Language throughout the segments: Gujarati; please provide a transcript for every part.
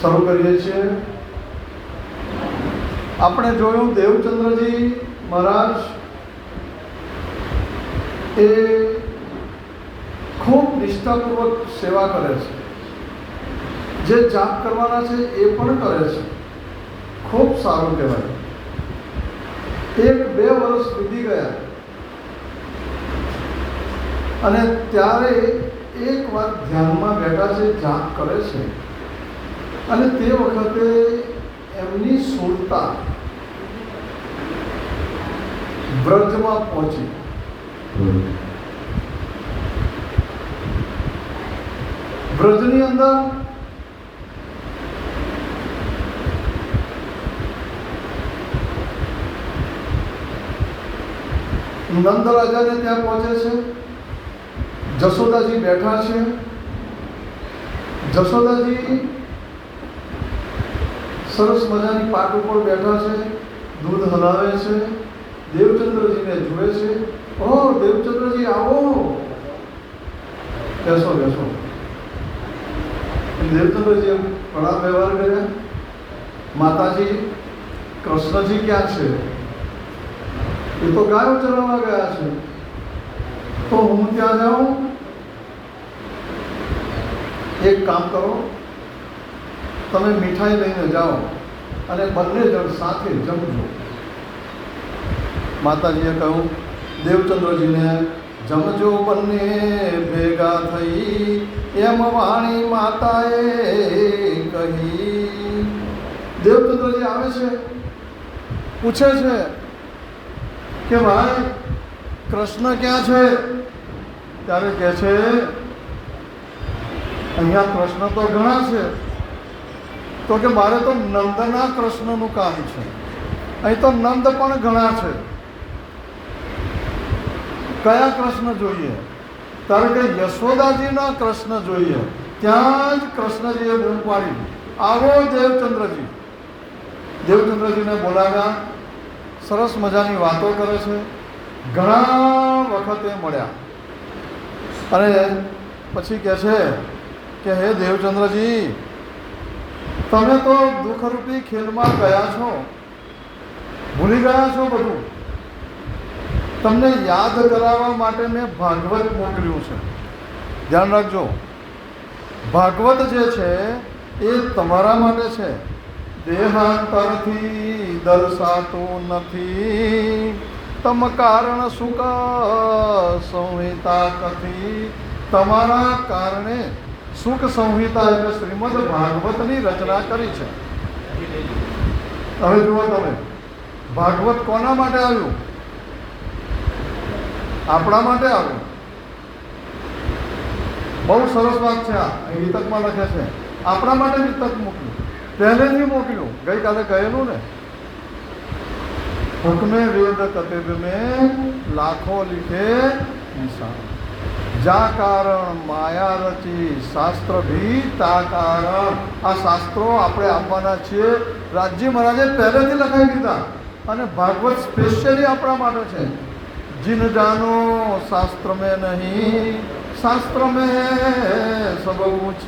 શરૂ કરીએ છીએ. આપણે જોયું દેવચંદ્રજી મહારાજ એ ખૂબ નિષ્ઠાપૂર્વક સેવા કરે છે. જે જાપ કરવાના છે એ પણ કરે છે. ખૂબ સારું કહેવાય. 1-2 વર્ષ વીતી ગયા અને ત્યારે એકવાર ધ્યાનમાં બેઠા છે, જાપ કરે છે અને તે વખતે એમની સુરતા વ્રજમાં પહોંચી. વ્રજની અંદર નંદ રાજાને ત્યાં પહોંચે છે. જશોદાજી બેઠા છે. જશોદાજી સરસ મજાની પાટ ઉપર બેઠા છે, દૂધ હલાવે છે. દેવચંદ્રજીને જુએ છે. ઓહ દેવચંદ્રજી આવો, બેસો બેસો. દેવચંદ્રજીએ પ્રણામ વ્યવહાર કર્યા. માતાજી કૃષ્ણજી ક્યાં છે? એ તો ગાયો ચરાવવા ગયા છે. તો હું ત્યાં જાઉં? એક કામ કરો, તમે મીઠાઈ લઈને જાઓ અને બંને જણ સાથે જમજો. માતાજીએ કહ્યું દેવચંદ્રજીને, જમજો બંને ભેગા થઈ, એમ વાણી માતાએ કહી. દેવચંદ્રજી આવે છે, પૂછે છે કે ભાઈ કૃષ્ણ ક્યાં છે? ત્યારે કહે છે અહીંયા કૃષ્ણ તો ઘણા છે. તો કે મારે તો નંદના કૃષ્ણનું કામ છે. અહીં તો નંદ પણ ઘણા છે. કયા કૃષ્ણ જોઈએ? ત્યારે કે યશોદાજીના કૃષ્ણ જોઈએ. ત્યાં જ કૃષ્ણજીએ બૂમ પાડી, આવો દેવચંદ્રજી. દેવચંદ્રજીને બોલાવ્યા. સરસ મજાની વાતો કરે છે. ઘણા વખતે મળ્યા અને પછી કહે છે કે હે દેવચંદ્રજી, તમે તો દુઃખરૂપી ખેલમાં ગયા છો, ભૂલી ગયા છો બધું. તમને યાદ કરાવવા માટે મેં ભાગવત મોકલ્યું છે. ધ્યાન રાખજો, ભાગવત જે છે એ તમારા માટે છે. દેહાંતરથી દર્શાતું નથી, તમ કારણ સુખ સંહિતા કથી. તમારા કારણે સુખ સંહિતા એટલે શ્રીમદ ભાગવતની રચના કરી છે. હવે જુઓ તમે, ભાગવત કોના માટે આવ્યું? આપણા માટે આવ્યું. બહુ સરસ વાત છે. આ વિતકમાં લખે છે આપણા માટે વિતક મોકલ્યું. પહેલેથી મોકલ્યું, ગઈકાલે કહેલું ને, હુકમે વેદ કતિબ મેં લાખો લીખે નિશાન. જા કારણ માયા રચી શાસ્ત્ર ભી તા કારણ. આ શાસ્ત્રો આપણે આપવાના છીએ. રાજજી મહારાજે પહેલેથી લખાવી દીધા અને ભાગવત સ્પેશિયલી આપણા માટે છે. जिन जानो शास्त्र में नहीं, शास्त्र में सब कुछ,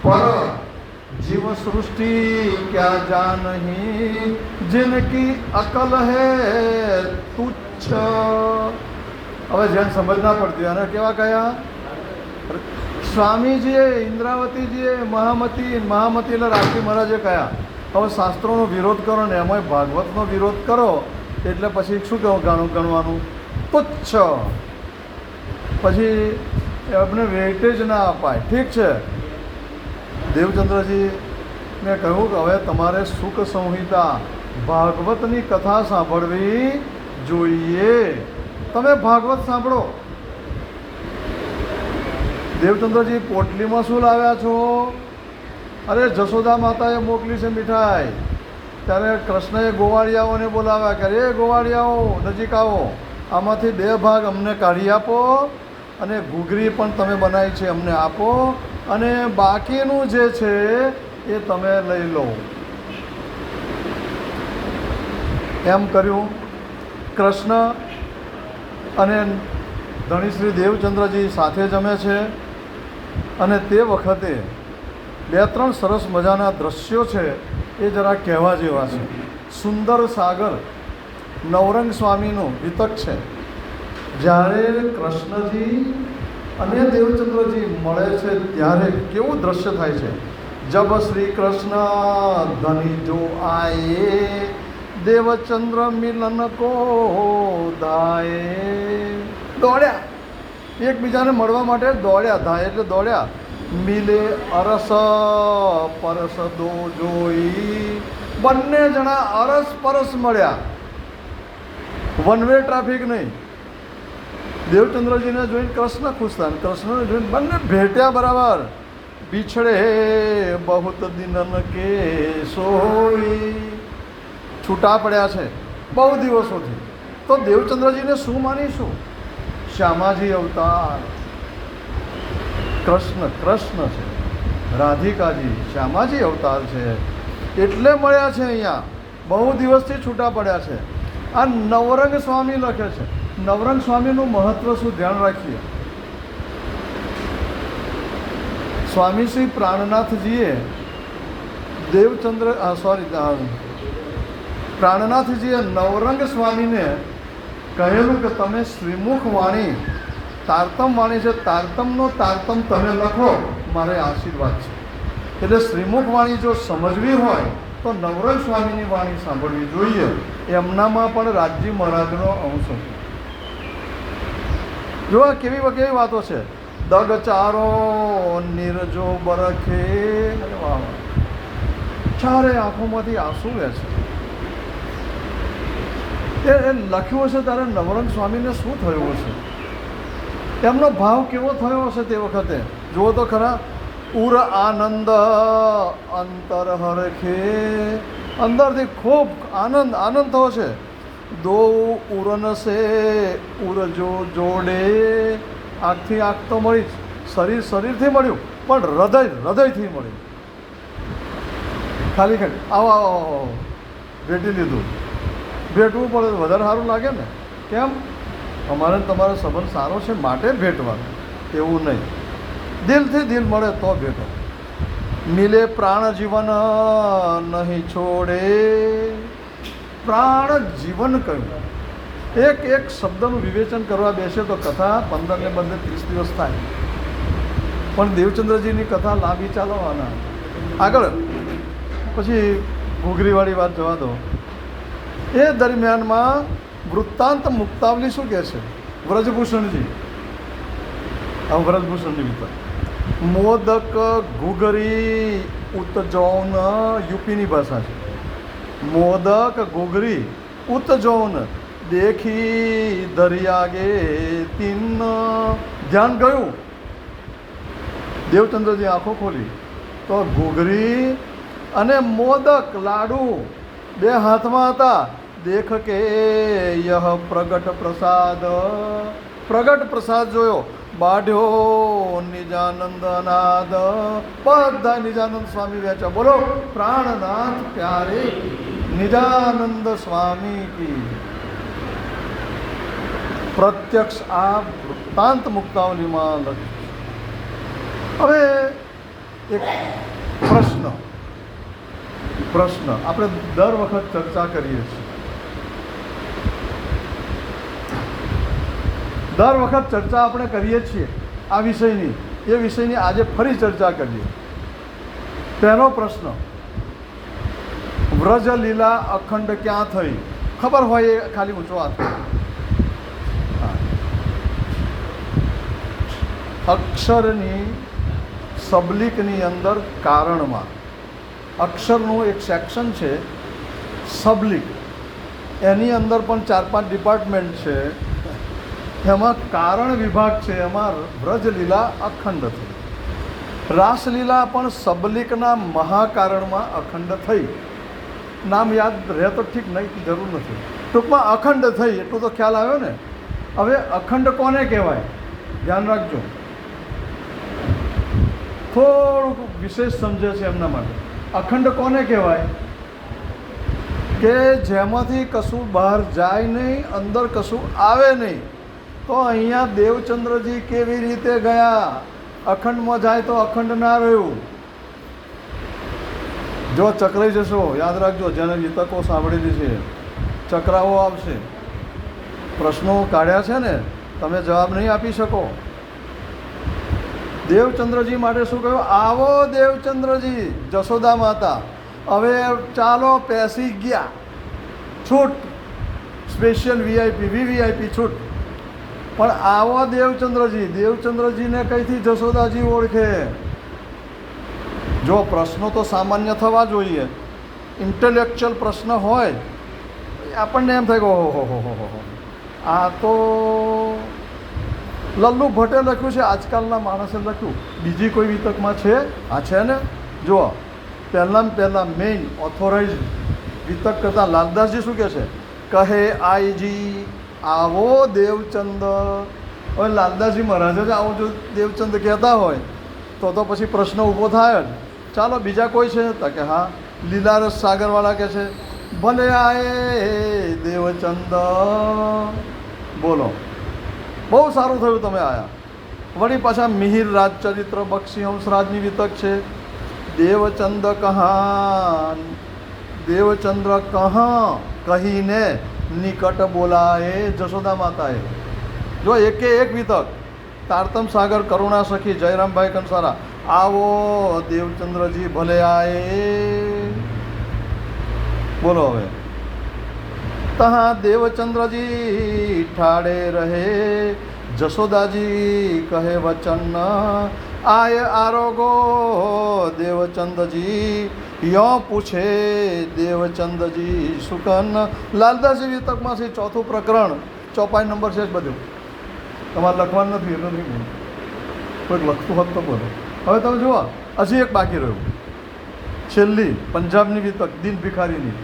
पर जीव सृष्टि क्या जान नहीं, जिनकी अकल है तुच्छ. હવે જેને સમજ ના પડતી અને કેવા કયા સ્વામીજીએ, ઇન્દ્રાવતીજીએ, મહામતી એટલે રાજજી મહારાજે કયા હવે શાસ્ત્રોનો વિરોધ કરો ને એમાંય ભાગવતનો વિરોધ કરો એટલે પછી શું કહેવું? ગણવાનું તુચ્છ. પછી એમને વેઇટેજ ના અપાય. ઠીક છે. દેવચંદ્રજીને કહ્યું કે હવે તમારે સુખ સંહિતા ભાગવતની કથા સાંભળવી જોઈએ. તમે ભાગવત સાંભળો. દેવચંદ્રજી પોટલીમાં શું લાવ્યા છો? અરે જશોદા માતાએ મોકલી છે મીઠાઈ. ત્યારે કૃષ્ણએ ગોવાળિયાઓને બોલાવ્યા કે અરે ગોવાળિયાઓ નજીક આવો, આમાંથી 2 ભાગ અમને કાઢી આપો અને ઘૂઘરી પણ તમે બનાવી છે અમને આપો અને બાકીનું જે છે એ તમે લઈ લો. એમ કર્યું. કૃષ્ણ અને ધણીશ્રી દેવચંદ્રજી સાથે જમે છે અને તે વખતે 2-3 સરસ મજાના દ્રશ્યો છે એ જરા કહેવા જેવા છે. સુંદર સાગર નવરંગ સ્વામીનું વિતક છે. જ્યારે કૃષ્ણજી અને દેવચંદ્રજી મળે છે ત્યારે કેવું દ્રશ્ય થાય છે. જબ શ્રી કૃષ્ણ ધની જો આયે દેવચંદ્ર મિલન કો ધાયે. દોડ્યા, એકબીજાને મળવા માટે દોડ્યા. ધાય એટલે દોડ્યા. મિલે અરસ પરસ દો જોઈ, બંને જણા અરસ પરસ મળ્યા. વન વે ટ્રાફિક નહીં. દેવચંદ્રજીને જોઈને કૃષ્ણ ખુશ થાય, કૃષ્ણને જોઈને બંને ભેટ્યા બરાબર. બિછડે બહુત દિનન કે સોઈ, છૂટા પડ્યા છે બહુ દિવસોથી. તો દેવચંદ્રજીને શું માનીશું? શ્યામાજી અવતાર. કૃષ્ણ કૃષ્ણ છે, રાધિકાજી શ્યામાજી અવતાર છે એટલે મળ્યા છે અહીંયા. બહુ દિવસથી છૂટા પડ્યા છે. આ નવરંગ સ્વામી લખે છે. નવરંગ સ્વામીનું મહત્વ શું ધ્યાન રાખીએ. સ્વામી શ્રી પ્રાણનાથજીએ પ્રાણનાથજીએ નવરંગ સ્વામીને કહેલું કે તમે શ્રીમુખ વાણી, તારતમ વાણી છે, તારતમનો તારતમ તમે લખો, મારે આશીર્વાદ છે. એટલે શ્રીમુખ વાણી જો સમજવી હોય તો નવરંગ સ્વામીની વાણી સાંભળવી જોઈએ. એમનામાં પણ રાજજી મહારાજનો અંશ હતો. જો આ કેવી કેવી વાતો છે. દગ ચારો નિરજો બરખે, અરે વાહ, ચારે આંખોમાંથી આંસુ રહે છે. એ લખ્યું હશે ત્યારે નવરંગ સ્વામીને શું થયું હશે, એમનો ભાવ કેવો થયો હશે તે વખતે. જુઓ તો ખરા. ઉર આનંદ અંતર હરખે, અંદરથી ખૂબ આનંદ થયો છે. દો ઉરન સે ઉરજો જોડે, આંખથી આંખ તો મળી, શરીરથી મળ્યું, પણ હૃદયથી મળ્યું. ખાલી આવો ભેટી લીધું. ભેટવું પડે વધારે સારું લાગે ને. કેમ? અમારે તમારો સંબંધ સારો છે માટે ભેટવાનું, એવું નહીં. દિલથી દિલ મળે તો ભેટો. મિલે પ્રાણ જીવન નહીં છોડે. પ્રાણ જીવન કહ્યું. એક શબ્દનું વિવેચન કરવા બેસે તો કથા 15 ને બદલે 30 દિવસ થાય. પણ દેવચંદ્રજીની કથા લાંબી ચાલવાના. આગળ પછી ઘૂઘરીવાળી વાત જવા દો. એ દરમિયાનમાં વૃત્તાંત મુક્તાવલી શું કહે છે? વ્રજભૂષણજી, વ્રજભૂષણની વિતર. મોદક ઘૂઘરી ઉત્તજૌન, યુપીની ભાષા છે. મોદક ઘૂઘરી ઉત્તજૌન, દેખી દરિયાગે તીન. ધ્યાન ગયું. દેવચંદ્રજી આંખો ખોલી તો ઘૂઘરી અને મોદક લાડુ બે હાથમાં હતા. દેખ કે યહ પ્રગટ પ્રસાદ જોયો. બાઢ્યો નિજાનંદ નાદ. બધા નિજાનંદ સ્વામી વેચા. બોલો પ્રાણનાથ પ્યારે નિજાનંદ સ્વામી કી. પ્રત્યક્ષ આ વૃત્તાંત મુક્તાવલીમાં લખ્યું. હવે એક પ્રશ્ન આપણે દર વખત ચર્ચા કરીએ છીએ. દર વખત ચર્ચા આપણે કરીએ છીએ આ વિષયની. એ વિષયની આજે ફરી ચર્ચા કરીએ. પહેલો પ્રશ્ન, વ્રજ લીલા અખંડ ક્યાં થઈ? ખબર હોય એ ખાલી ઊંચો હાથ. અક્ષરની સબલિકની અંદર કારણમાં અક્ષરનું એક સેક્શન છે સબલિક. એની અંદર પણ 4-5 ડિપાર્ટમેન્ટ છે. એમાં કારણ વિભાગ છે. એમાં વ્રજલીલા અખંડ થઈ. રાસલીલા પણ સબલિકના મહાકારણમાં અખંડ થઈ. નામ યાદ રહે તો ઠીક, નહીં જરૂર નથી. ટૂંકમાં અખંડ થઈ એટલું તો ખ્યાલ આવ્યો ને. હવે અખંડ કોને કહેવાય ધ્યાન રાખજો. થોડુંક વિશેષ સમજે છે એમના માટે. અખંડ કોને કહેવાય? કે જેમાંથી કશું બહાર જાય નહીં, અંદર કશું આવે નહીં. તો અહીંયા દેવચંદ્રજી કેવી રીતે ગયા? અખંડમાં જાય તો અખંડ ના રહ્યું. જો ચક્રાઈ જશો, યાદ રાખજો, જેને વિતકો સાંભળેલી છે, ચક્રાઓ આવશે. પ્રશ્નો કાઢ્યા છે ને, તમે જવાબ નહીં આપી શકો. દેવચંદ્રજી માટે શું કહ્યું? આવો દેવચંદ્રજી, જશોદા માતા, હવે ચાલો પેસી ગયા, છૂટ, સ્પેશિયલ વીઆઈપી, વીવીઆઈપી છૂટ. પણ આવો દેવચંદ્રજી, દેવચંદ્રજીને કઈથી જશોદાજી ઓળખે? જો પ્રશ્નો તો સામાન્ય થવા જોઈએ, ઇન્ટેલેક્ચ્યુઅલ પ્રશ્ન હોય, આપણને એમ થાય કે ઓહો હો હો હો, આ તો લલ્લુ ભટ્ટે લખ્યું છે, આજકાલના માણસે લખ્યું. બીજી કોઈ વિતકમાં છે? આ છે ને. જુઓ, પહેલાં મેઇન ઓથોરાઇઝ વિતક કરતાં લાલદાસજી શું કહે છે? કહે આઈજી આવો દેવચંદ. હવે લાલદાસજી મહારાજ જ આવો જો દેવચંદ કહેતા હોય તો પછી પ્રશ્ન ઊભો થાય જ. ચાલો બીજા કોઈ છે? તો કે હા, લીલારસ સાગરવાળા કહે છે ભલે આએ દેવચંદ. બોલો, બહુ સારું થયું તમે આયા. વળી પાછા મિહિર રાજચરિત્ર બક્ષી હંસરાજની વિતક છે. દેવચંદ કહાન, દેવચંદ્ર કહા કહીને નિકટ બોલાએ જશોદા માતાએ. જો એકે એક વિતક, તારતમ સાગર, કરુણા સખી, જયરામભાઈ કંસારા, આવો દેવચંદ્રજી ભલે આએ. બોલો હવે, તહાં દેવચંદ્રજી ઠાડે રહે, જશોદાજી કહે વચન આય આરોગો દેવચંદજી, યો પૂછે દેવચંદજી સુકન. લાલદાસજી વિતકમાં છે, ચોથું પ્રકરણ, ચોપાઈ નંબર છે જ. બધું તમારે લખવાનું નથી એટલે નહીં, કોઈક લખતું હોત તો બોલો. હવે તમે જુઓ, હજી એક બાકી રહ્યું, છેલ્લી પંજાબની વિતક, દિન ભિખારીની.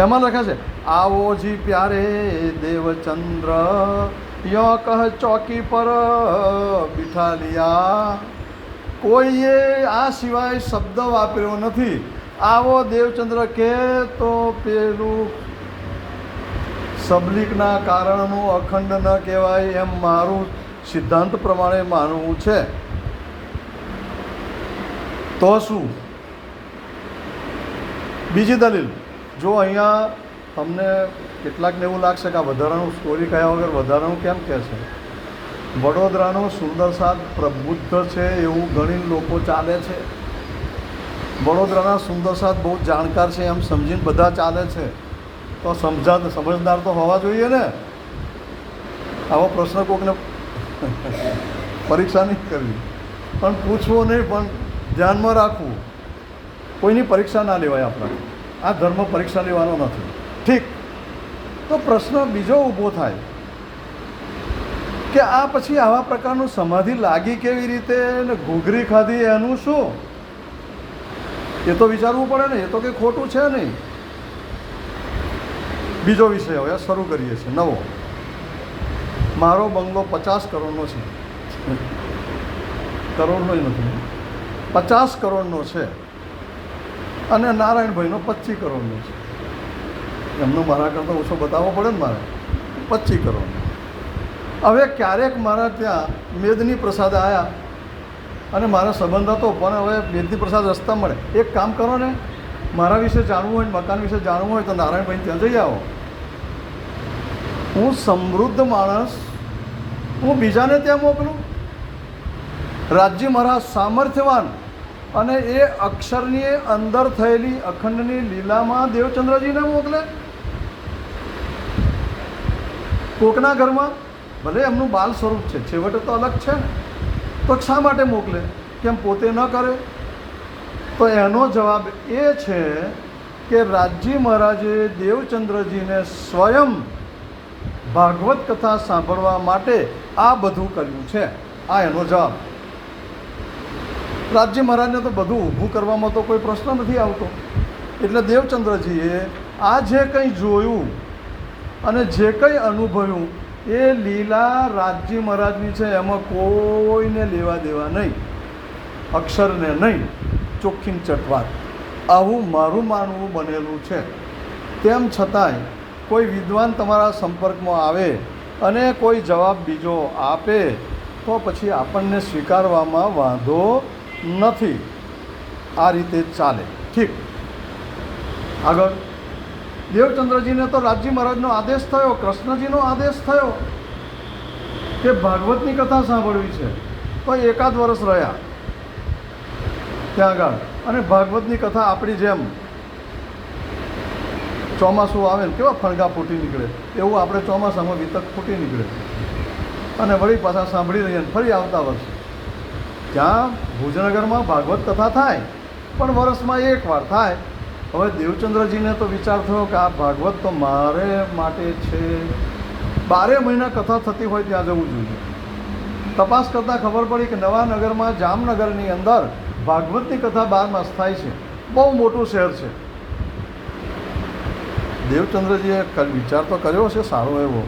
એમાં લખે છે આવો જી પ્યારે દેવચંદ્ર, યો કહ ચોકી પર બિઠા લિયા. કોઈએ આ સિવાય શબ્દ વાપર્યો નથી. આવો દેવચંદ્ર કે તો પેલું સબલિકના કારણનું અખંડ ન કહેવાય એમ મારું સિદ્ધાંત પ્રમાણે માનવું છે. તો શું બીજી દલીલ? જો અહીંયા તમને કેટલાકને એવું લાગશે કે આ વધારાનું સ્ટોરી કયા વગર વધારાનું કેમ કહે છે. વડોદરાનો સુંદરસાદ પ્રબુદ્ધ છે એવું ઘણી લોકો ચાલે છે. વડોદરાના સુંદરસાદ બહુ જાણકાર છે એમ સમજીને બધા ચાલે છે. તો સમજદાર તો હોવા જોઈએ ને. આવો પ્રશ્ન કોઈકને પરીક્ષા નહીં કરવી, પણ પૂછવો નહીં, પણ ધ્યાનમાં રાખવું. કોઈની પરીક્ષા ના લેવાય. આપણા આ ધર્મ પરીક્ષા લેવાનો નથી. ઠીક, તો પ્રશ્ન બીજો ઊભો થાય કે આ પછી આવા પ્રકારનું સમાધિ લાગી કેવી રીતે ને ઘૂઘરી ખાધી એનું શું? એ તો વિચારવું પડે ને. એ તો કંઈ ખોટું છે નહીં. બીજો વિષય હવે શરૂ કરીએ છીએ, નવો. મારો બંગલો 50 કરોડનો છે. કરોડનો નથી, 50 કરોડનો છે. અને નારાયણભાઈનો 25 કરોડનો છે. એમનો મારા કરતાં ઓછો બતાવવો પડે ને મારે. 25 કરોડનો. હવે ક્યારેક મારા ત્યાં મેદની પ્રસાદ આવ્યા અને મારા સંબંધ હતો, પણ હવે મેદની પ્રસાદ રસ્તા મળે. એક કામ કરો ને, મારા વિશે જાણવું હોય, મકાન વિશે જાણવું હોય તો નારાયણભાઈ ત્યાં જઈ આવો. હું સમૃદ્ધ માણસ, હું બીજાને ત્યાં મોકલું? રાજજી મહારાજ સામર્થ્યવાન, અને એ અક્ષરની અંદર થયેલી અખંડની લીલામાં દેવચંદ્રજીને મોકલે. કોકના ઘરમાં ભલે એમનું બાલ સ્વરૂપ છે, છેવટે તો અલગ છે ને, તો શા માટે મોકલે? કેમ પોતે ન કરે? તો એનો જવાબ એ છે કે રાજજી મહારાજે દેવચંદ્રજીને સ્વયં ભાગવત કથા સાંભળવા માટે આ બધું કર્યું છે. આ એનો જવાબ. રાજજી મહારાજને તો બધું ઊભું કરવામાં તો કોઈ પ્રશ્ન નથી આવતો. એટલે દેવચંદ્રજીએ આ જે કંઈ જોયું અને જે કંઈ અનુભવ્યું એ લીલા રાજજી મહારાજની છે. એમાં કોઈને લેવા દેવા નહીં, અક્ષરને નહીં. ચોખ્ખી ચટવાત. આવું મારું માનવું બનેલું છે. તેમ છતાંય કોઈ વિદ્વાન તમારા સંપર્કમાં આવે અને કોઈ જવાબ બીજો આપે તો પછી આપણને સ્વીકારવામાં વાંધો નથી. આ રીતે ચાલે. ઠીક, આગળ દેવચંદ્રજીને તો રાજજી મહારાજનો આદેશ થયો, કૃષ્ણજીનો આદેશ થયો કે ભાગવતની કથા સાંભળવી છે, તો એકાદ વર્ષ રહ્યા ત્યાં આગળ. અને ભાગવતની કથા આપણી જેમ ચોમાસું આવે ને કેવા ફણગા ફૂટી નીકળે, એવું આપણે ચોમાસામાં વિતક ફૂટી નીકળે અને વળી પાછા સાંભળી રહીએ ફરી આવતા વર્ષે. ત્યાં ભુજનગરમાં ભાગવત કથા થાય પણ વર્ષમાં એકવાર થાય. હવે દેવચંદ્રજીને તો વિચાર થયો કે આ ભાગવત તો મારે માટે છે, 12 મહિના કથા થતી હોય ત્યાં જવું જોઈએ. તપાસ કરતાં ખબર પડી કે નવાનગરમાં જામનગરની અંદર ભાગવતની કથા 12 માસ થાય છે. બહુ મોટું શહેર છે. દેવચંદ્રજીએ વિચાર તો કર્યો છે સારો એવો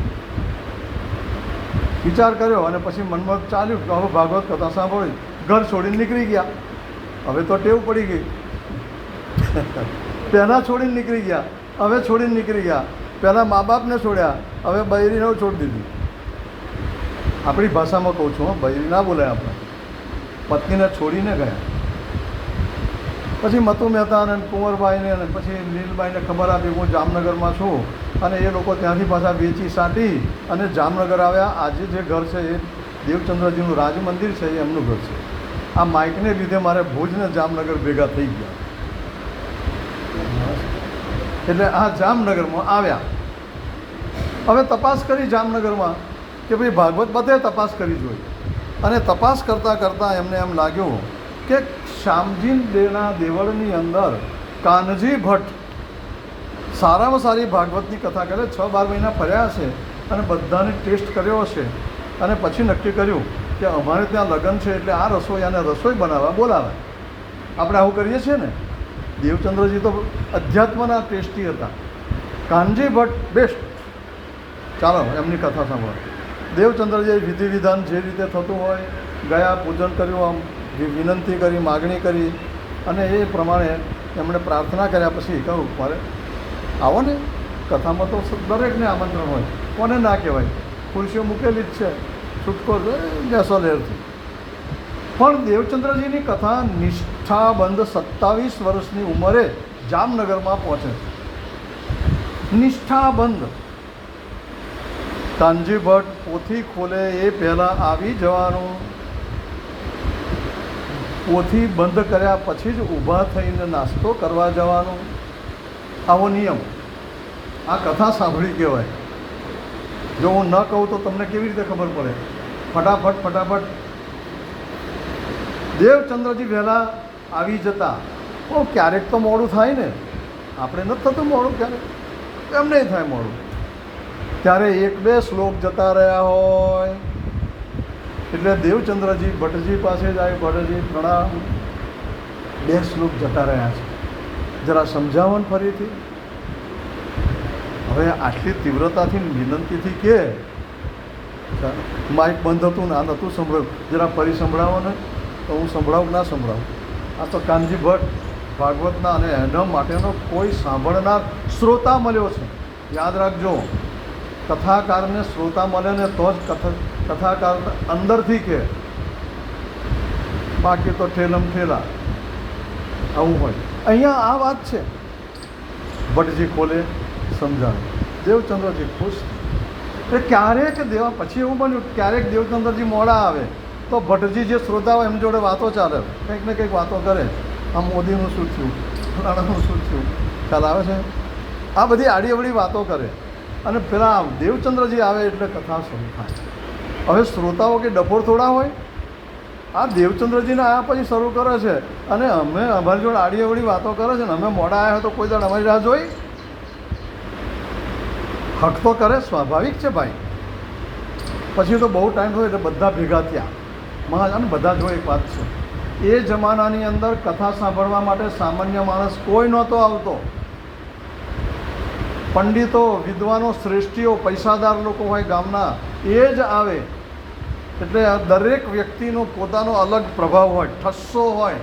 વિચાર કર્યો અને પછી મનમાં ચાલ્યું કે હવે ભાગવત કથા સાંભળી. ઘર છોડીને નીકળી ગયા. હવે તો ટેવ પડી ગઈ. પહેલાં છોડીને નીકળી ગયા, હવે છોડીને નીકળી ગયા. પહેલાં મા બાપને છોડ્યા, હવે બૈરીને છોડી દીધી. આપણી ભાષામાં કહું છું, બૈરી ના બોલાય આપણે. પત્નીને છોડીને ગયા. પછી મતુ મહેતા અને કુંવરબાઈને અને પછી નીલબાઈને ખબર આપી હું જામનગરમાં છું અને એ લોકો ત્યાંથી પાછા વેચી સાટી અને જામનગર આવ્યા. આજે જે ઘર છે એ દેવચંદ્રજીનું રાજ મંદિર છે, એ એમનું ઘર છે. આ માઇકને લીધે મારે ભુજ ને જામનગર ભેગા થઈ ગયા. એટલે આ જામનગરમાં આવ્યા. હવે તપાસ કરી જામનગરમાં કે ભાઈ ભાગવત બધે તપાસ કરી જોઈ. અને તપાસ કરતાં કરતાં એમને એમ લાગ્યું કે શ્યામજી દેવના દેવળની અંદર કાનજી ભટ્ટ સારામાં સારી ભાગવતની કથા કરે. 6-12 મહિના ફર્યા છે અને બધાને ટેસ્ટ કર્યો હશે અને પછી નક્કી કર્યું કે અમારે ત્યાં લગ્ન છે એટલે આ રસોઈયાને રસોઈ બનાવવા બોલાવે. આપણે આવું કરીએ છીએ ને. દેવચંદ્રજી તો અધ્યાત્મના ટેસ્ટી હતા. કાનજી ભટ્ટ બેસ્ટ. ચાલો એમની કથા સાંભળો. દેવચંદ્રજીએ વિધિ વિધાન જે રીતે થતું હોય ગયા, પૂજન કર્યું, આમ વિનંતી કરી, માગણી કરી અને એ પ્રમાણે એમણે પ્રાર્થના કર્યા. પછી કહું મારે આવો ને, કથામાં તો દરેકને આમંત્રણ હોય, કોને ના કહેવાય. ખુરશીઓ મૂકેલી જ છે, છૂટકો ગેસો લેરથી. પણ દેવચંદ્રજીની કથા નિષ્ઠાબંધ 27 વર્ષની ઉંમરે જામનગરમાં પહોંચે છે. નિષ્ઠાબંધ. કાનજી ભટ્ટ પોથી ખોલે એ પહેલાં આવી જવાનું. પોથી બંધ કર્યા પછી જ ઊભા થઈને નાસ્તો કરવા જવાનું. આવો નિયમ. આ કથા સાંભળી કહેવાય. જો હું ન કહું તો તમને કેવી રીતે ખબર પડે? ફટાફટ દેવચંદ્રજી વહેલા આવી જતા. પણ ક્યારેક તો મોડું થાય ને. આપણે નથી થતું મોડું, ક્યારેક એમ નહીં થાય મોડું. ત્યારે 1-2 શ્લોક જતા રહ્યા હોય એટલે દેવચંદ્રજી ભટ્ટજી પાસે જાય. ભટ્ટજી પ્રણામ, 2 શ્લોક જતા રહ્યા છે, જરા સમજાવો ને ફરીથી. હવે આટલી તીવ્રતાથી વિનંતીથી કે માઇક બંધ હતું ને આ નહોતું સંભળાયું, જરા ફરી સંભળાવો ને. તો હું સંભળાવું ના સંભળાવું? આ તો કાનજી ભટ્ટ ભાગવતના અને એના માટેનો કોઈ સાંભળનાર શ્રોતા મળ્યો છે. યાદ રાખજો, કથાકારને શ્રોતા મળે ને તો જ કથાકાર અંદરથી કે, બાકી તો ઠેલમ ઠેલા આવું હોય. અહીંયા આ વાત છે. ભટ્ટજી ખોલે, સમજાવે. દેવચંદ્રજી ખુશ. એટલે ક્યારેક પછી એવું બન્યું ક્યારેક દેવચંદ્રજી મોડા આવે તો ભટ્ટજી જે શ્રોતા હોય એમ જોડે વાતો ચાલે, કંઈક ને કંઈક વાતો કરે. આ મોદીનું શું થયું, ફલાણાનું શું થયું, ખ્યાલ આવે છે? આ બધી આડી અવળી વાતો કરે. અને પેલા દેવચંદ્રજી આવે એટલે કથા શરૂ થાય. હવે શ્રોતાઓ કે ડફોર થોડા હોય. આ દેવચંદ્રજીને આયા પછી શરૂ કરે છે અને અમે અમારી જોડે આડી અવળી વાતો કરે છે ને અમે મોડા આવ્યા તો કોઈ દાડ અમારી રાહ જોઈ? હક તો કરે, સ્વાભાવિક છે ભાઈ. પછી તો બહુ ટાઈમ થયો એટલે બધા ભેગા થયા અને બધા જો એક વાત છે, એ જમાનાની અંદર કથા સાંભળવા માટે સામાન્ય માણસ કોઈ નહોતો આવતો. પંડિતો, વિદ્વાનો, શ્રેષ્ઠીઓ, પૈસાદાર લોકો હોય ગામના એ જ આવે. એટલે દરેક વ્યક્તિનો પોતાનો અલગ પ્રભાવ હોય, ઠસ્સો હોય.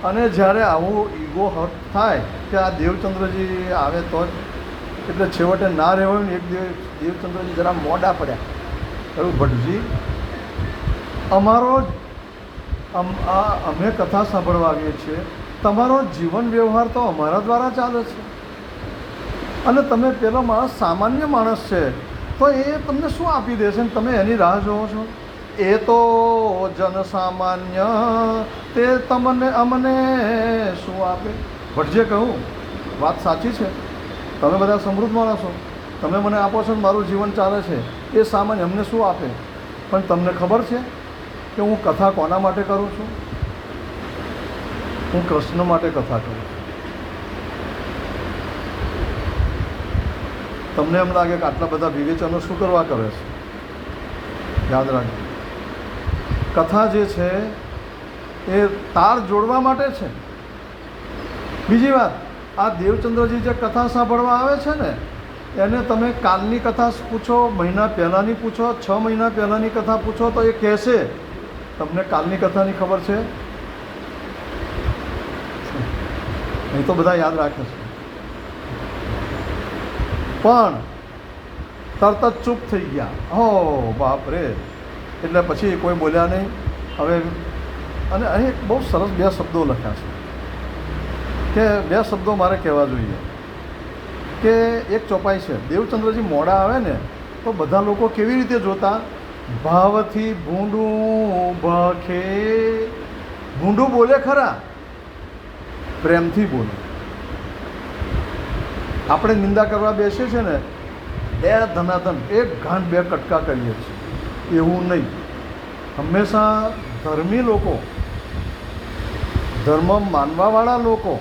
અને જ્યારે આવું ઈગો હર્ટ થાય કે આ દેવચંદ્રજી આવે તો જ, એટલે છેવટે ના રહેવાયું ને. એક દેવચંદ્રજી જરા મોડા પડ્યા. એવું ભટ્ટજી અમારો અમે કથા સાંભળવા આવીએ છીએ તમારો જીવન વ્યવહાર તો અમારા દ્વારા ચાલે છે, અને તમે પેલો માણસ સામાન્ય માણસ છે તો એ તમને શું આપી દેશે ને તમે એની રાહ જોવો છો? એ તો જનસામાન્ય તે તમને અમને શું આપે? ભટજીએ કહું વાત સાચી છે, તમે બધા સમૃદ્ધ માણસો, તમે મને આપો છો ને મારું જીવન ચાલે છે, એ સામાન્ય અમને શું આપે? પણ તમને ખબર છે કે હું કથા કોના માટે કરું છું? હું કૃષ્ણ માટે કથા કરું છું. તમને એમ લાગે કે આટલા બધા વિવેચનો શું કરવા કરે છે? યાદ રાખજો, કથા જે છે એ તાર જોડવા માટે છે. બીજી વાત, આ દેવચંદ્રજી જે કથા સાંભળવા આવે છે ને, એને તમે કાલની કથા પૂછો, મહિના પહેલાંની પૂછો, 6 મહિના પહેલાંની કથા પૂછો તો એ કહેશે તમને કાલની કથાની ખબર છે. નહીં તો બધા યાદ રાખે છે, પણ તરત જ ચૂપ થઈ ગયા. હો બાપ રે! એટલે પછી કોઈ બોલ્યા નહીં. હવે અને અહીં બહુ સરસ 2 શબ્દો લખ્યા છે કે 2 શબ્દો મારે કહેવા જોઈએ. કે એક ચોપાઈ છે, દેવચંદ્રજી મોડા આવે ને તો બધા લોકો કેવી રીતે જોતા? ભાવથી ભૂંડું ભખે. ભૂંડું બોલે ખરા, પ્રેમથી બોલે. આપણે નિંદા કરવા બેસીએ છીએ ને, એ ધનાધન એક ઘાંટ 2 કટકા કરીએ છીએ, એવું નહીં. હંમેશા ધર્મી લોકો, ધર્મ માનવાવાળા લોકો,